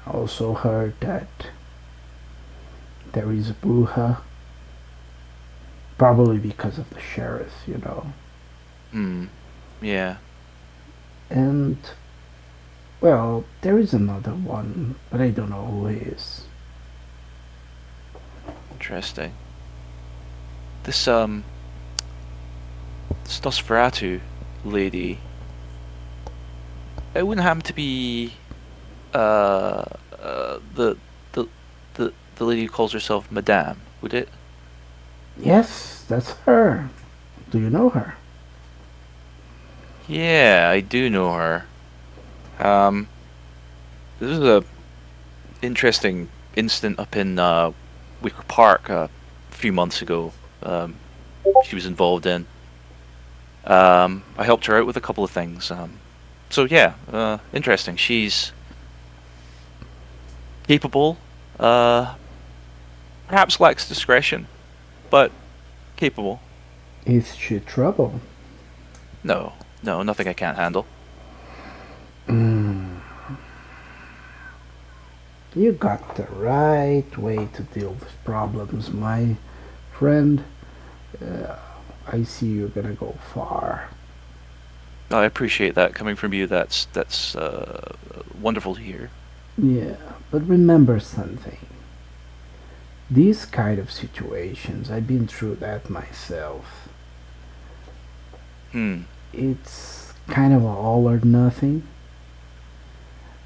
I also heard that there is a Bruja. Probably because of the sheriff. Yeah. And, well, there is another one, but I don't know who he is. Interesting. This Nosferatu lady. It wouldn't happen to be the the lady who calls herself Madame, would it? Yes, that's her. Do you know her? Yeah, I do know her. Um, this is a interesting incident up in Wicker Park a few months ago. She was involved in. I helped her out with a couple of things. So yeah, interesting. She's capable. Uh, perhaps lacks discretion, but capable. Is she trouble? No, no, nothing I can't handle. You got the right way to deal with problems, my friend. Uh, I see you're gonna go far. I appreciate that coming from you. That's wonderful to hear. Yeah, but remember something. These kind of situations, I've been through that myself. Hmm. It's kind of all or nothing.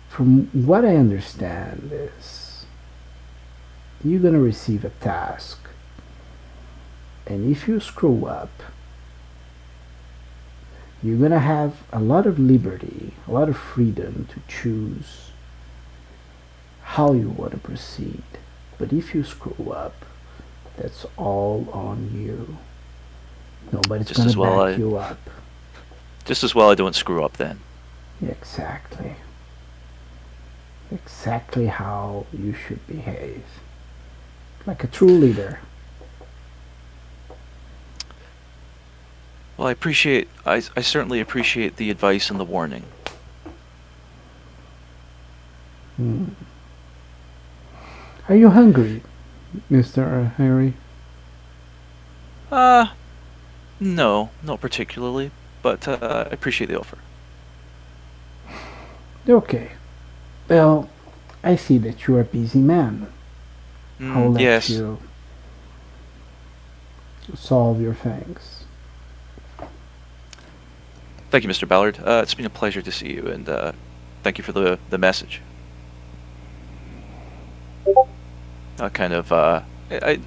From what I understand is you're gonna receive a task, and if you screw up, you're gonna have a lot of liberty, a lot of freedom to choose how you want to proceed. But if you screw up, that's all on you. Nobody's Just gonna as well back I you up. just as well I don't screw up then. Exactly. Exactly how you should behave. Like a true leader. Well, I certainly appreciate the advice and the warning. Hmm. Are you hungry, Mr. Harry? Uh, no, not particularly, but I appreciate the offer. Okay. Well, I see that you're a busy man. I'll let Yes. you solve your things. Thank you, Mr. Ballard. It's been a pleasure to see you, and thank you for the message. I kind of I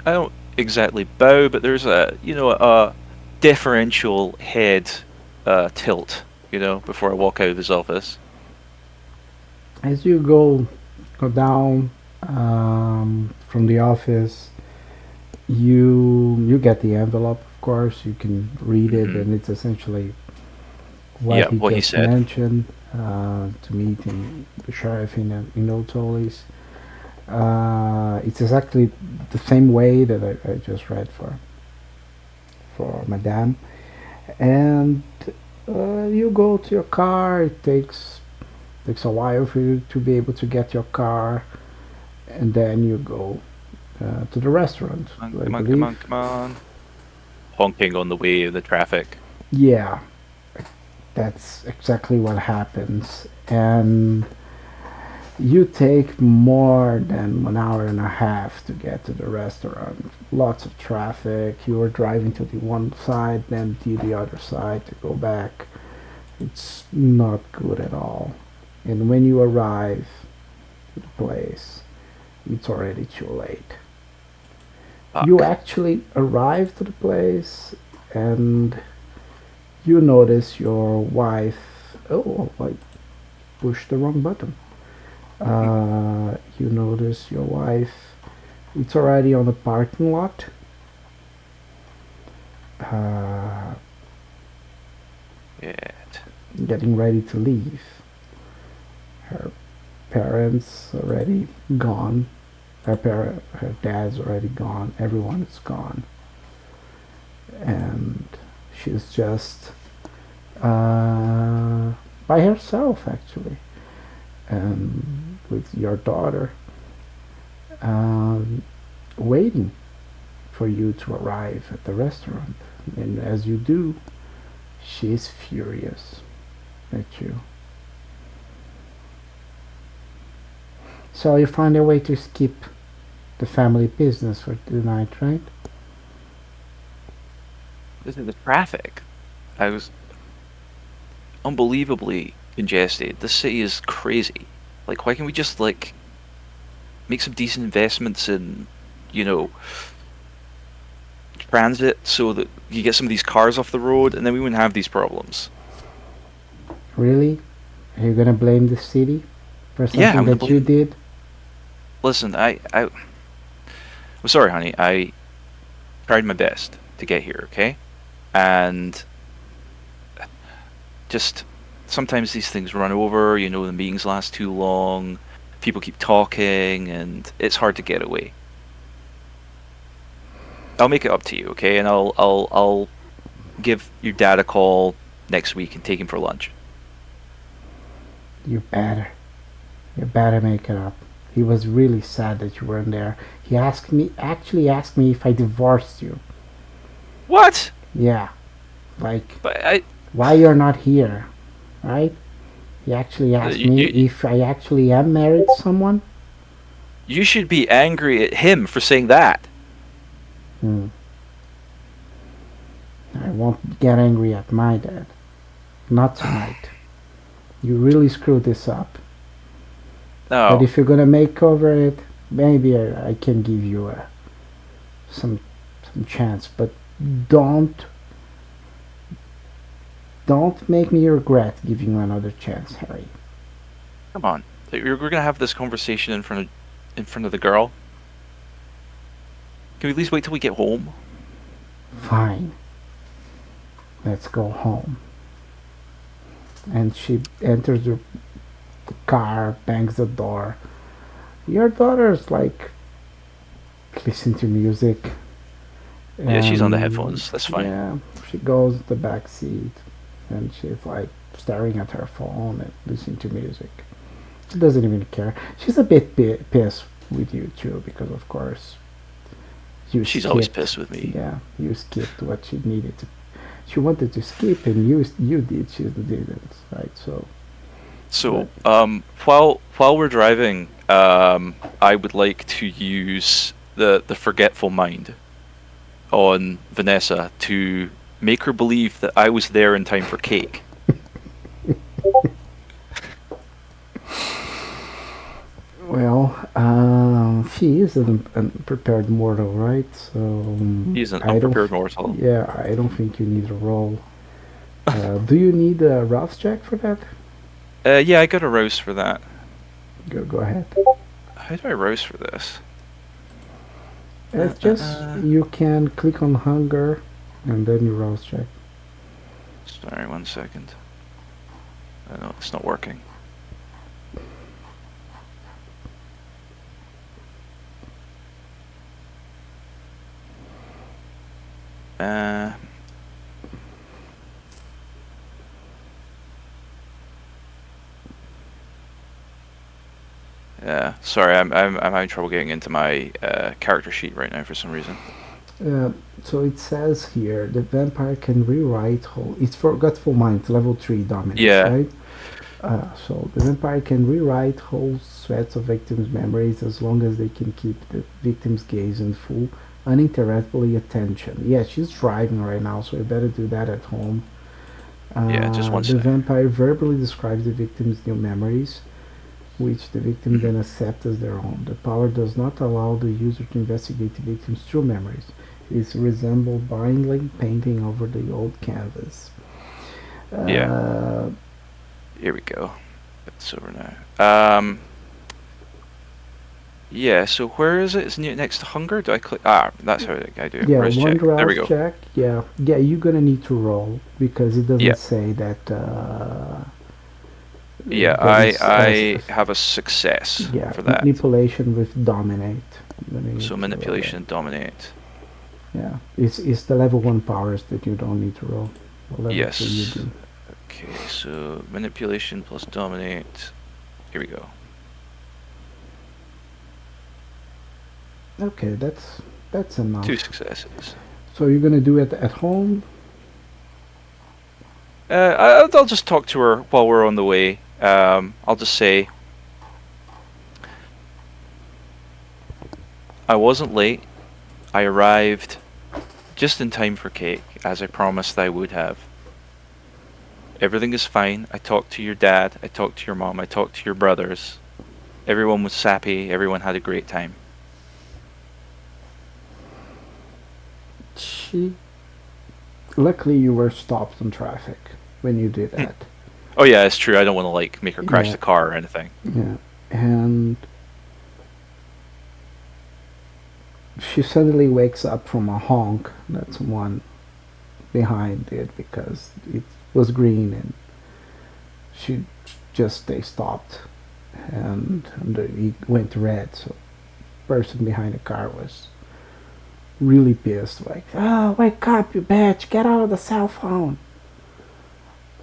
don't exactly bow, but there's a deferential head tilt, before I walk out of his office. As you go down from the office, you get the envelope. Of course, you can read it, Hmm. and it's essentially what Yeah, he what he just said. mentioned to meet the sheriff in Old Tollies. It's exactly the same way that I just read for Madame, and you go to your car. It takes a while for you to be able to get your car, and then you go to the restaurant. Come on, I come on, come believe. on, come on. Honking on the way of the traffic. Yeah, that's exactly what happens, and you take more than 1 hour and a half to get to the restaurant. Lots of traffic. You are driving to the one side, then to the other side to go back. It's not good at all. And when you arrive to the place, it's already too late. You Fuck. actually arrive to the place and you notice your wife. Oh, I pushed the wrong button. You notice your wife. It's already on the parking lot. Uh, Yeah. Getting ready to leave. Her parents already gone. Her dad's already gone. Everyone is gone, and she's just uh, by herself actually, and with your daughter, um, waiting for you to arrive at the restaurant. And as you do, she's furious at you. So you find a way to skip the family business for tonight, right? This is the traffic. I was unbelievably congested. This city is crazy. Like, why can't we just make some decent investments in, you know, transit so that you get some of these cars off the road, and then we wouldn't have these problems. Really? Are you gonna blame the city for Yeah, something I'm gonna that you blame. did? Listen, I'm sorry, honey. I tried my best to get here, okay? And just sometimes these things run over. The meetings last too long. People keep talking, and it's hard to get away. I'll make it up to you, okay? And I'll give your dad a call next week and take him for lunch. You better. You better make it up. He was really sad that you weren't there. He actually asked me if I divorced you. What? Yeah, like, But I. why you're not here, right? He actually asked You, me you if I actually am married to someone. you should be angry at him for saying that. Hmm. I won't get angry at my dad. Not tonight. You really screwed this up. But No, if you're gonna make over it, maybe I can give you some some chance. But don't don't make me regret giving you another chance, Harry. come on. We're gonna have this conversation in front of the girl. Can we at least wait till we get home? Fine. Let's go home. And she enters the car, bangs the door. Your daughter's like listening to music. Yeah, she's on the headphones. That's fine. Yeah, she goes to the back seat and she's like staring at her phone and listening to music. She doesn't even care. She's a bit pissed with you too because of course you She's always skipped. pissed with me. Yeah, you skipped what she needed to. She wanted to skip and you did. She didn't. Right. So. So, But while we're driving, I would like to use the forgetful mind on Vanessa to make her believe that I was there in time for cake. well, she is an unprepared mortal, right? So He's an I don't. unprepared mortal. Yeah, I don't think you need a roll. Do you need a rouse check for that? Yeah, I got a rouse for that. Go ahead. How do I rouse for this? It's just you can click on hunger, and then you rouse check. Sorry, 1 second. No, it's not working. Yeah, sorry, I'm having trouble getting into my character sheet right now for some reason. So it says here the vampire can rewrite whole. It's forgetful mind, level 3 dominance, Yeah. right? So the vampire can rewrite whole sets of victims' memories as long as they can keep the victim's gaze in full, uninterruptedly attention. Yeah, she's driving right now, so you better do that at home. Yeah, just one The sec. vampire verbally describes the victim's new memories, which the victim then accepts as their own. The power does not allow the user to investigate the victim's true memories. It is resembled blindly painting over the old canvas. Yeah. Here we go. It's over now. Yeah, so where is it? It's next to hunger? Do I click? That's how I do it. Yeah, Rouse one check. There we rouse go. check. Yeah, you're gonna need to roll because it doesn't Yeah. say that. Yeah, that it's, I have a success yeah, for that. manipulation with dominate. You're gonna need So to roll manipulation, dominate. that. Yeah, it's the level 1 powers that you don't need to roll. The level 2 you Yes. do. Okay, so manipulation plus dominate. Here we go. Okay, that's enough. 2 successes. So you're gonna do it at home. I'll just talk to her while we're on the way. I'll just say I wasn't late. I arrived just in time for cake, as I promised I would have. Everything is fine. I talked to your dad. I talked to your mom. I talked to your brothers. Everyone was sappy. Everyone had a great time. Luckily, you were stopped in traffic when you did that. Oh yeah, it's true. I don't want to like make her crash Yeah. the car or anything. Yeah, and she suddenly wakes up from a honk that someone behind it because it was green, and she just they stopped, and it went red. So the person behind the car was really pissed, like, "Oh, wake up, you bitch! Get out of the cell phone!"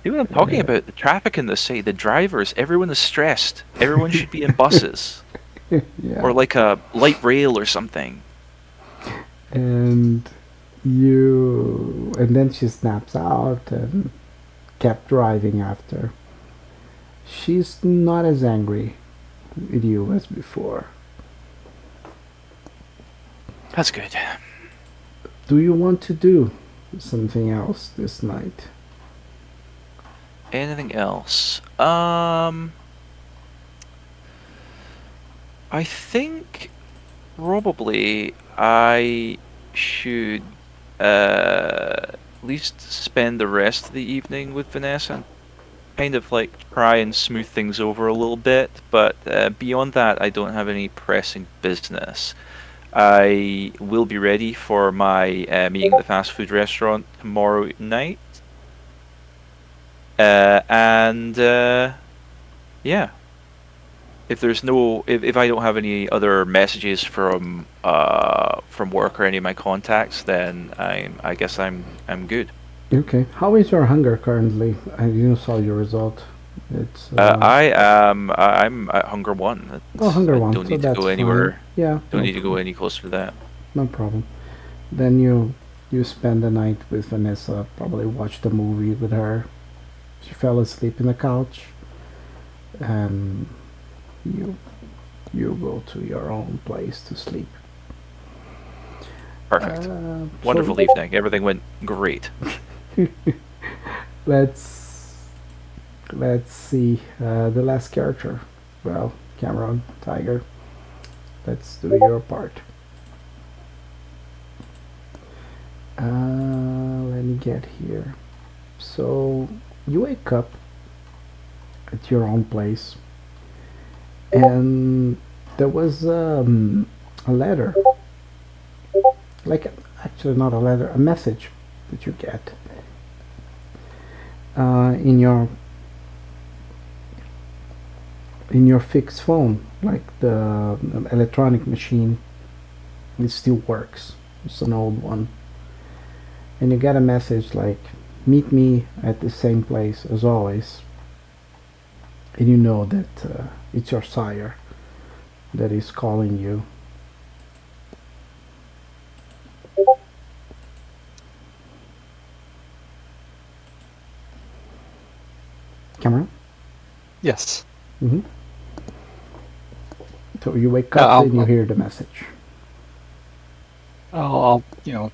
See what I'm talking about? The traffic in the city, the drivers, everyone is stressed. Everyone should be in buses Yeah, or like a light rail or something. and and then she snaps out and kept driving after. She's not as angry with you as before. That's good. Do you want to do something else this night? Anything else? I think probably I should at least spend the rest of the evening with Vanessa and kind of like try and smooth things over a little bit. But beyond that, I don't have any pressing business. I will be ready for my meeting at the fast food restaurant tomorrow night. And yeah, if there's no, if I don't have any other messages from work or any of my contacts, then I guess I'm good. Okay. How is your hunger currently? I didn't saw your result. It's I'm at hunger one. hunger I one. don't So need to that's go fine. anywhere. Yeah. Don't No, need to go any closer to that. no problem. Then you spend the night with Vanessa. Probably watch the movie with her. She fell asleep in the couch, and you you go to your own place to sleep. Perfect. So Wonderful evening. Everything went great. let's see the last character. Well, Cameron, Tiger. Let's do your part. Let me get here. So you wake up at your own place, and there was a letter, like actually not a letter, a message that you get in your fixed phone, like the electronic machine. It still works. It's an old one, and you get a message like, "Meet me at the same place as always." And you know that it's your sire that is calling you. Cameron? Yes. Mm-hmm. So you wake up and you hear the message. I'll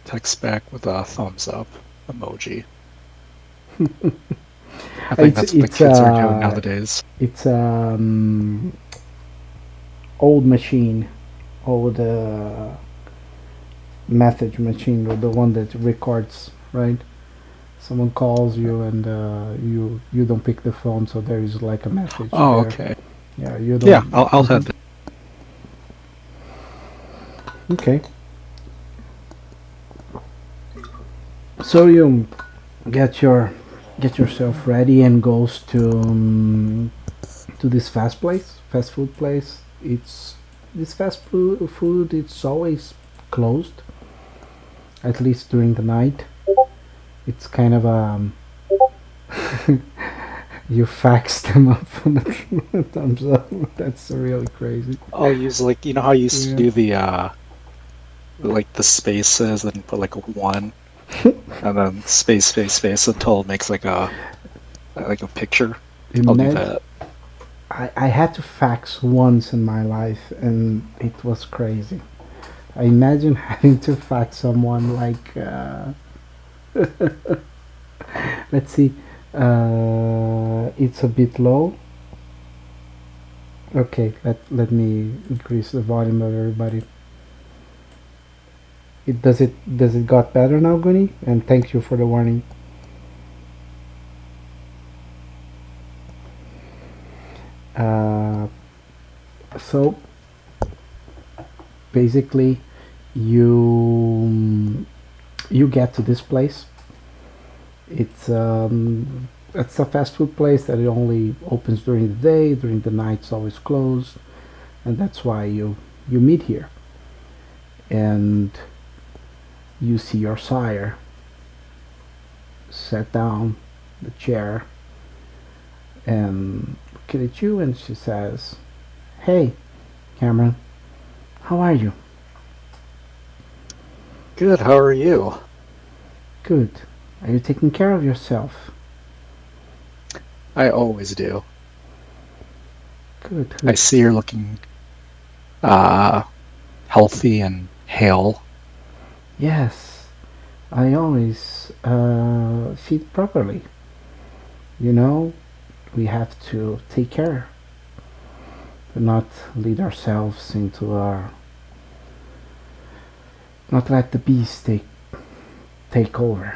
text back with a thumbs up emoji. I think that's what the kids are doing nowadays. It's old machine, old message machine, or the one that records, right? Someone calls you and you don't pick the phone, so there is like a message. Oh, there. okay. Yeah, you don't. Yeah, I'll have that. Okay. So you get yourself ready and goes to this fast food place. It's this fast food. It's always closed, at least during the night. It's kind of you fax them up on the thumbs up. That's really crazy. I'll use how you used to do the the spaces and put like a 1 and then space until it makes like a picture. I'll do that. I had to fax once in my life, and it was crazy. I imagine having to fax someone like let's see, it's a bit low. Okay, let me increase the volume of everybody. Does it got better now, Gunny? And thank you for the warning. Uh, so basically, you get to this place. It's a fast food place that it only opens during the day. During the night, it's always closed, and that's why you meet here. And you see your sire sat down the chair and looking at you, and she says, "Hey, Cameron, how are you?" Good, how are you? "Good. Are you taking care of yourself?" I always do. "Good, I good." see you're looking uh, healthy and hale. "Yes, I always feed properly. You know, we have to take care to not lead ourselves into our, not let the beast take over.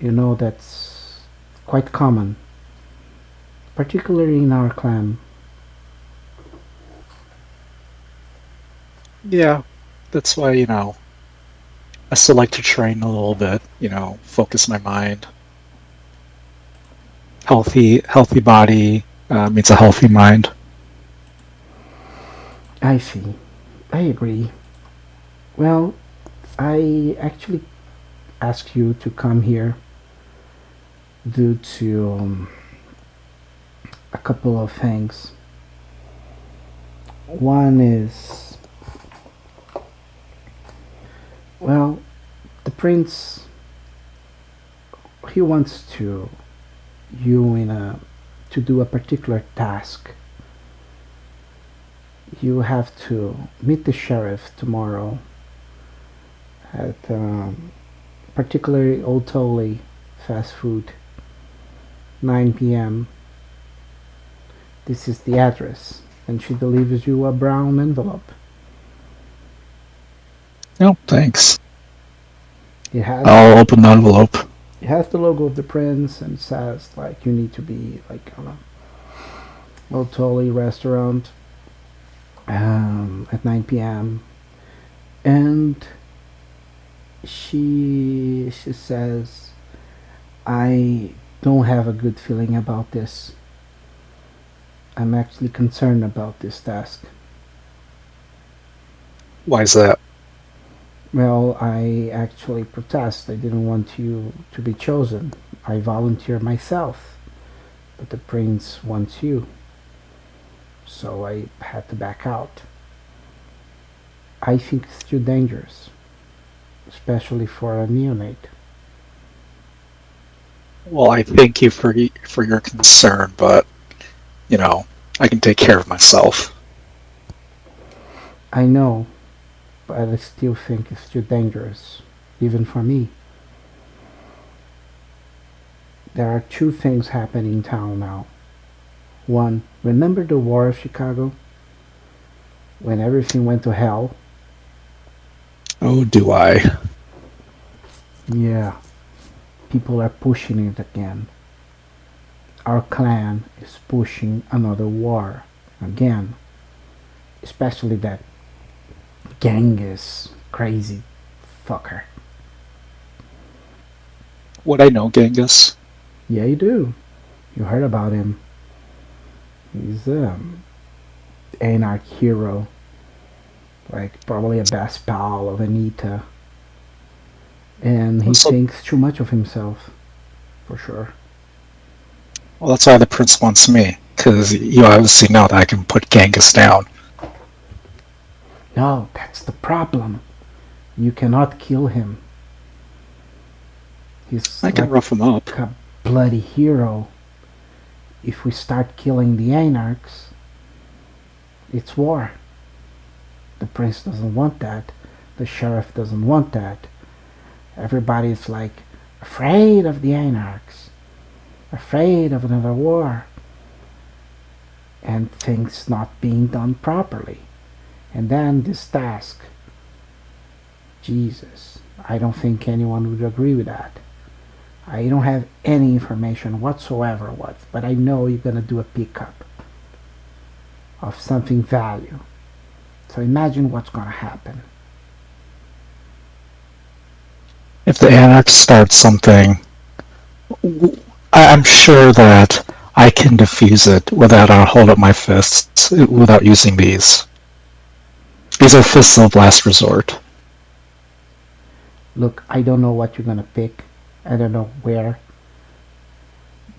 You know, that's quite common, particularly in our clan." Yeah, that's why, I still like to train a little bit, focus my mind. Healthy body means a healthy mind. "I see. I agree. Well, I actually asked you to come here due to a couple of things. One is, well, the prince, he wants you to do a particular task. You have to meet the sheriff tomorrow at particularly Old Tolly fast food, 9 p.m. This is the address, and she delivers you a brown envelope. No, thanks. It has I'll open the envelope. it has the logo of the prince, and it says like you need to be like on a Old Tolly restaurant at 9 p.m. And she says, "I don't have a good feeling about this. I'm actually concerned about this task." Why is that? "Well, I actually protest. I didn't want you to be chosen. I volunteer myself, but the prince wants you, so I had to back out. I think it's too dangerous, especially for a neonate." Well, I thank you for your concern, but I can take care of myself. "I know, but I still think it's too dangerous, even for me. There are two things happening in town now. One, remember the War of Chicago? When everything went to hell?" Oh, do I? Yeah, people are pushing it again. Our clan is pushing another war again. Especially that Genghis crazy fucker. Would I know Genghis? Yeah, you do. You heard about him. He's anarch hero. Like probably a best pal of Anita. And he So, thinks too much of himself. For sure. well, that's why the prince wants me, because you obviously know that I can put Genghis down. No, that's the problem. You cannot kill him. He's I can like rough him up. a bloody hero. If we start killing the anarchs, it's war. The prince doesn't want that. The sheriff doesn't want that. Everybody's like afraid of the anarchs, afraid of another war, and things not being done properly. And then this task. Jesus, I don't think anyone would agree with that. I don't have any information whatsoever what, but I know you're gonna do a pickup. of something value. So imagine what's gonna happen. If the anarchs start something, I'm sure that I can defuse it without I hold up my fists, without using these. These are fists of last resort. Look, I don't know what you're gonna pick. I don't know where,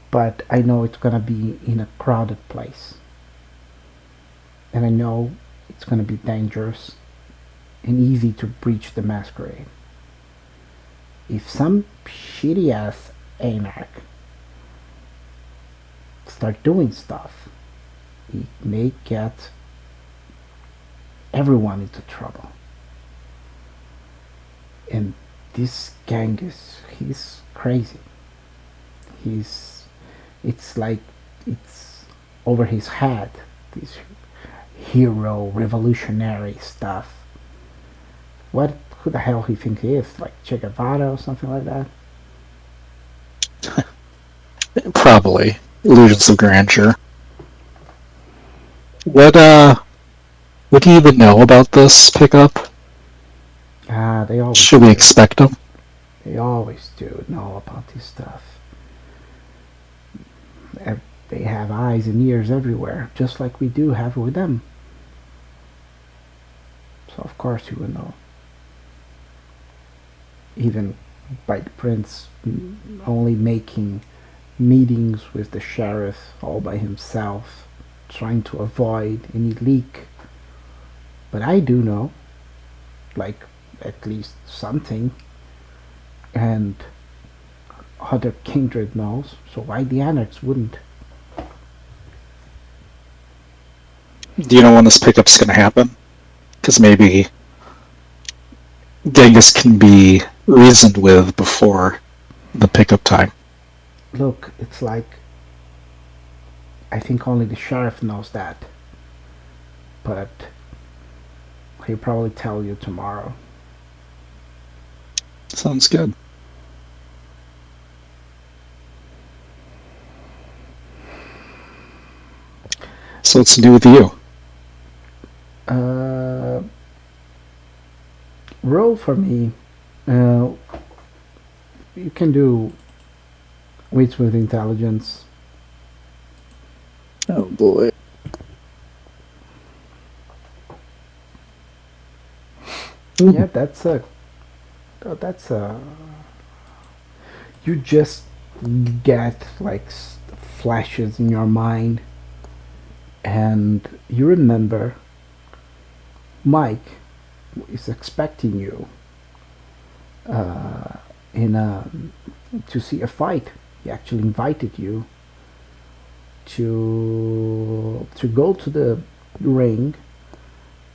but I know it's gonna be in a crowded place. And I know it's gonna be dangerous and easy to breach the masquerade. If some shitty ass anarch start doing stuff, it may get everyone into trouble. And this gang he's crazy. It's like it's over his head, this hero revolutionary stuff. Who the hell he think he is? Like Che Guevara or something like that? Probably. Illusions of grandeur. What do you even know about this pickup? They always Should we do. expect them? They always do know about this stuff. They have eyes and ears everywhere, just like we do have with them. So of course you would know. Even by the prince only making meetings with the sheriff all by himself, trying to avoid any leak. But I do know, like, at least something, and other kindred knows, so why the anarchs wouldn't? Do you know when this pickup's going to happen? Because maybe Genghis can be reasoned with before the pickup time. Look, it's like, I think only the sheriff knows that, but he'll probably tell you tomorrow. Sounds good. So what's new with you? Roll for me. You can do wits with intelligence. Oh boy. Yeah, that's a. That's a. You just get like flashes in your mind, and you remember Mike is expecting you in a to see a fight. He actually invited you to go to the ring,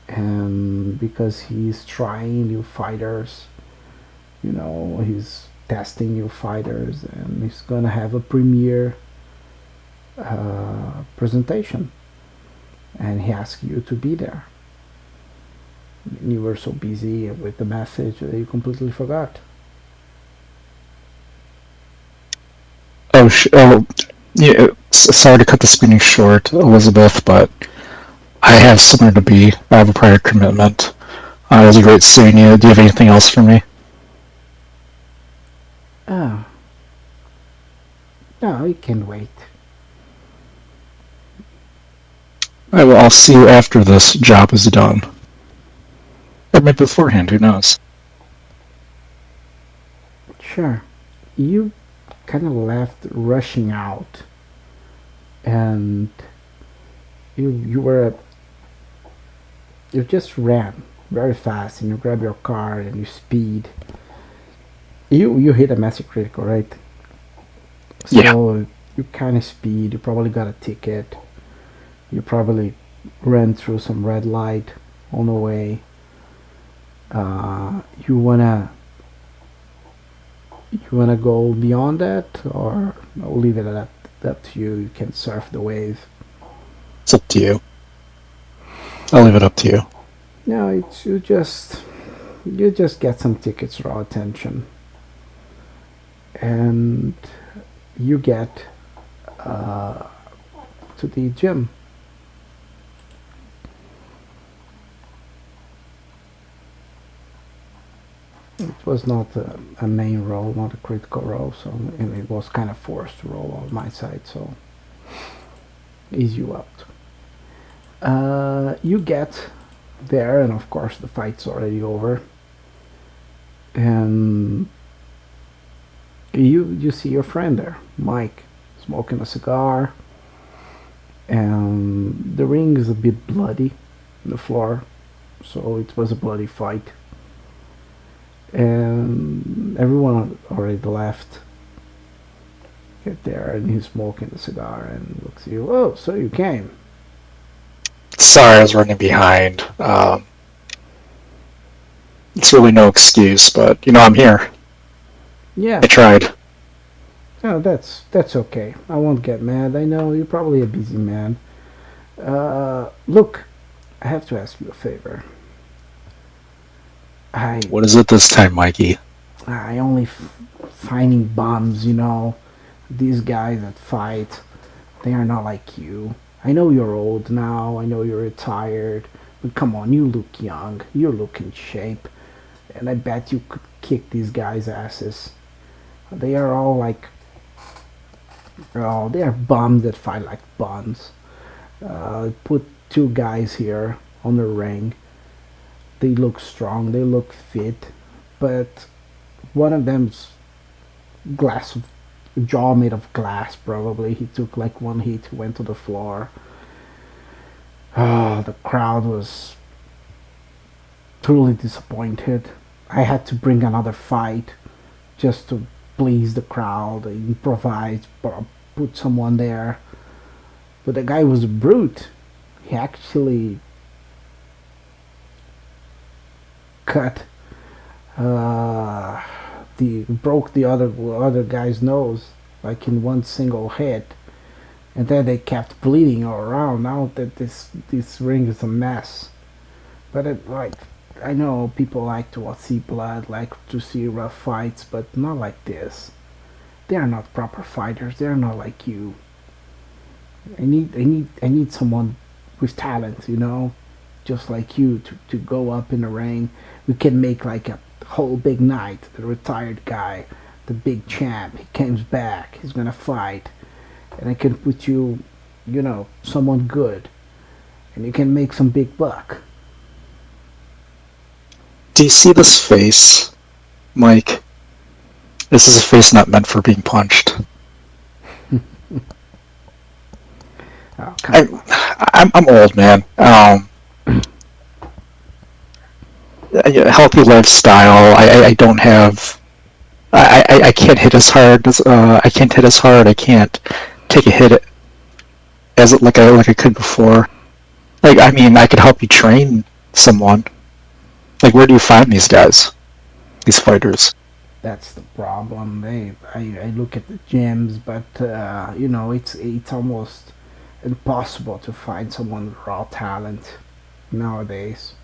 and because he's trying new fighters, he's testing new fighters, and he's gonna have a premiere presentation, and he asked you to be there. And you were so busy with the message that you completely forgot. Yeah. Sorry to cut this meeting short, Elizabeth, but I have somewhere to be. I have a prior commitment. It was great seeing you. Do you have anything else for me? Oh, no, it can wait. I'll see you after this job is done. Or maybe beforehand, who knows? Sure. You kind of left rushing out, and you just ran very fast, and you grab your car and you speed. You hit a massive critical, right? Yeah. So you kind of speed. You probably got a ticket. You probably ran through some red light on the way. You wanna go beyond that, or I'll leave it at up to you. You can surf the wave. It's up to you. I'll leave it up to you. No, it's you just get some tickets, draw attention, and you get to the gym. was not a main roll, not a critical roll, so and it was kind of forced to roll on my side, so ease you out. You get there, and of course the fight's already over, and you see your friend there, Mike, smoking a cigar, and the ring is a bit bloody on the floor, so it was a bloody fight, and everyone already left. Get there, and he's smoking the cigar and looks at you. Oh, so you came? Sorry, I was running behind. It's really no excuse, but I'm here. Yeah. I tried. Oh, that's okay. I won't get mad. I know you're probably a busy man. Look, I have to ask you a favor. What is it this time, Mikey? I only finding bums, These guys that fight, they are not like you. I know you're old now. I know you're retired. But come on, you look young. You look in shape. And I bet you could kick these guys' asses. They are all like... Oh, they are bums that fight like bums. Put two guys here on the ring. They look strong. They look fit. But one of them's jaw made of glass, probably. He took like one hit, he went to the floor. The crowd was truly disappointed. I had to bring another fight just to please the crowd, improvise, put someone there. But the guy was a brute. He actually cut broke the other guy's nose like in one single hit, and then they kept bleeding all around. Now that this ring is a mess, but I know people like to see blood, like to see rough fights, but not like this. They are not proper fighters. They are not like you. I need someone with talent, just like you to go up in the ring. We can make like a whole big night. The retired guy, the big champ, he comes back. He's gonna fight, and I can put you, someone good, and you can make some big buck. Do you see this face, Mike? This is a face not meant for being punched. Oh, come on. I'm old, man. A healthy lifestyle. I don't have. I can't hit as hard as I can't hit as hard. I can't take a hit as like I could before. I could help you train someone. Like, where do you find these guys? These fighters? That's the problem. I look at the gyms, but it's almost impossible to find someone with raw talent nowadays.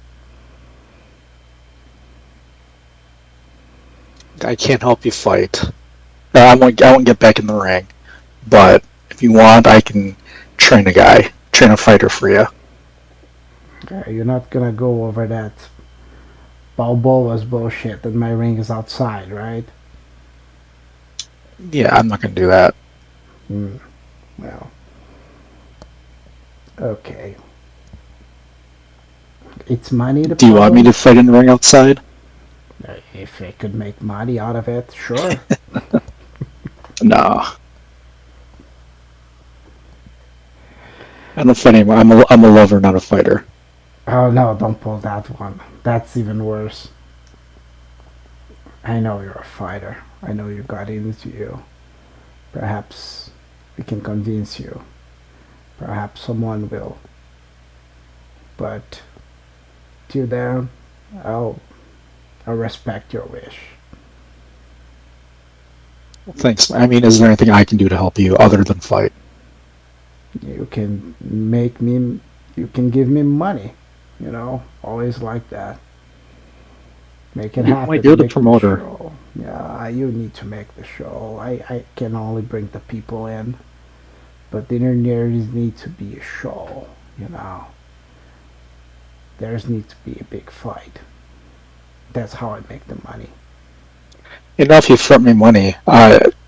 I can't help you fight. I won't get back in the ring, but if you want, I can train a fighter for you. You're not gonna go over that Balboa's bullshit that my ring is outside, right? Yeah, I'm not gonna do that. Well, okay. It's money to Do you want me to fight in the ring outside? If I could make money out of it, sure. No. I'm not fighting. I'm a lover, not a fighter. Oh no, don't pull that one. That's even worse. I know you're a fighter. I know you got into you. Perhaps we can convince you. Perhaps someone will. But till then, I'll respect your wish. Thanks. Is there anything I can do to help you other than fight? You can you can give me money. Always like that. Make it happen. You're the promoter. Yeah, you need to make the show. I can only bring the people in. But there needs to be a show, There's needs to be a big fight. That's how I make the money. If you front me money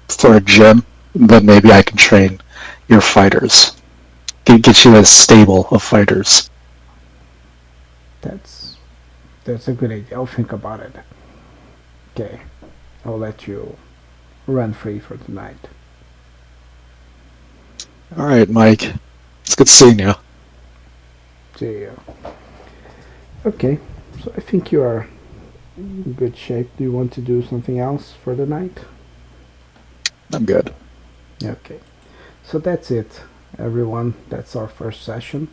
for a gym, then maybe I can train your fighters. Get you a stable of fighters. That's a good idea. I'll think about it. Okay, I'll let you run free for tonight. All right, Mike. It's good seeing you. See you. Okay, so I think you are in good shape. Do you want to do something else for the night? I'm good. Okay, so that's it, everyone. That's our first session.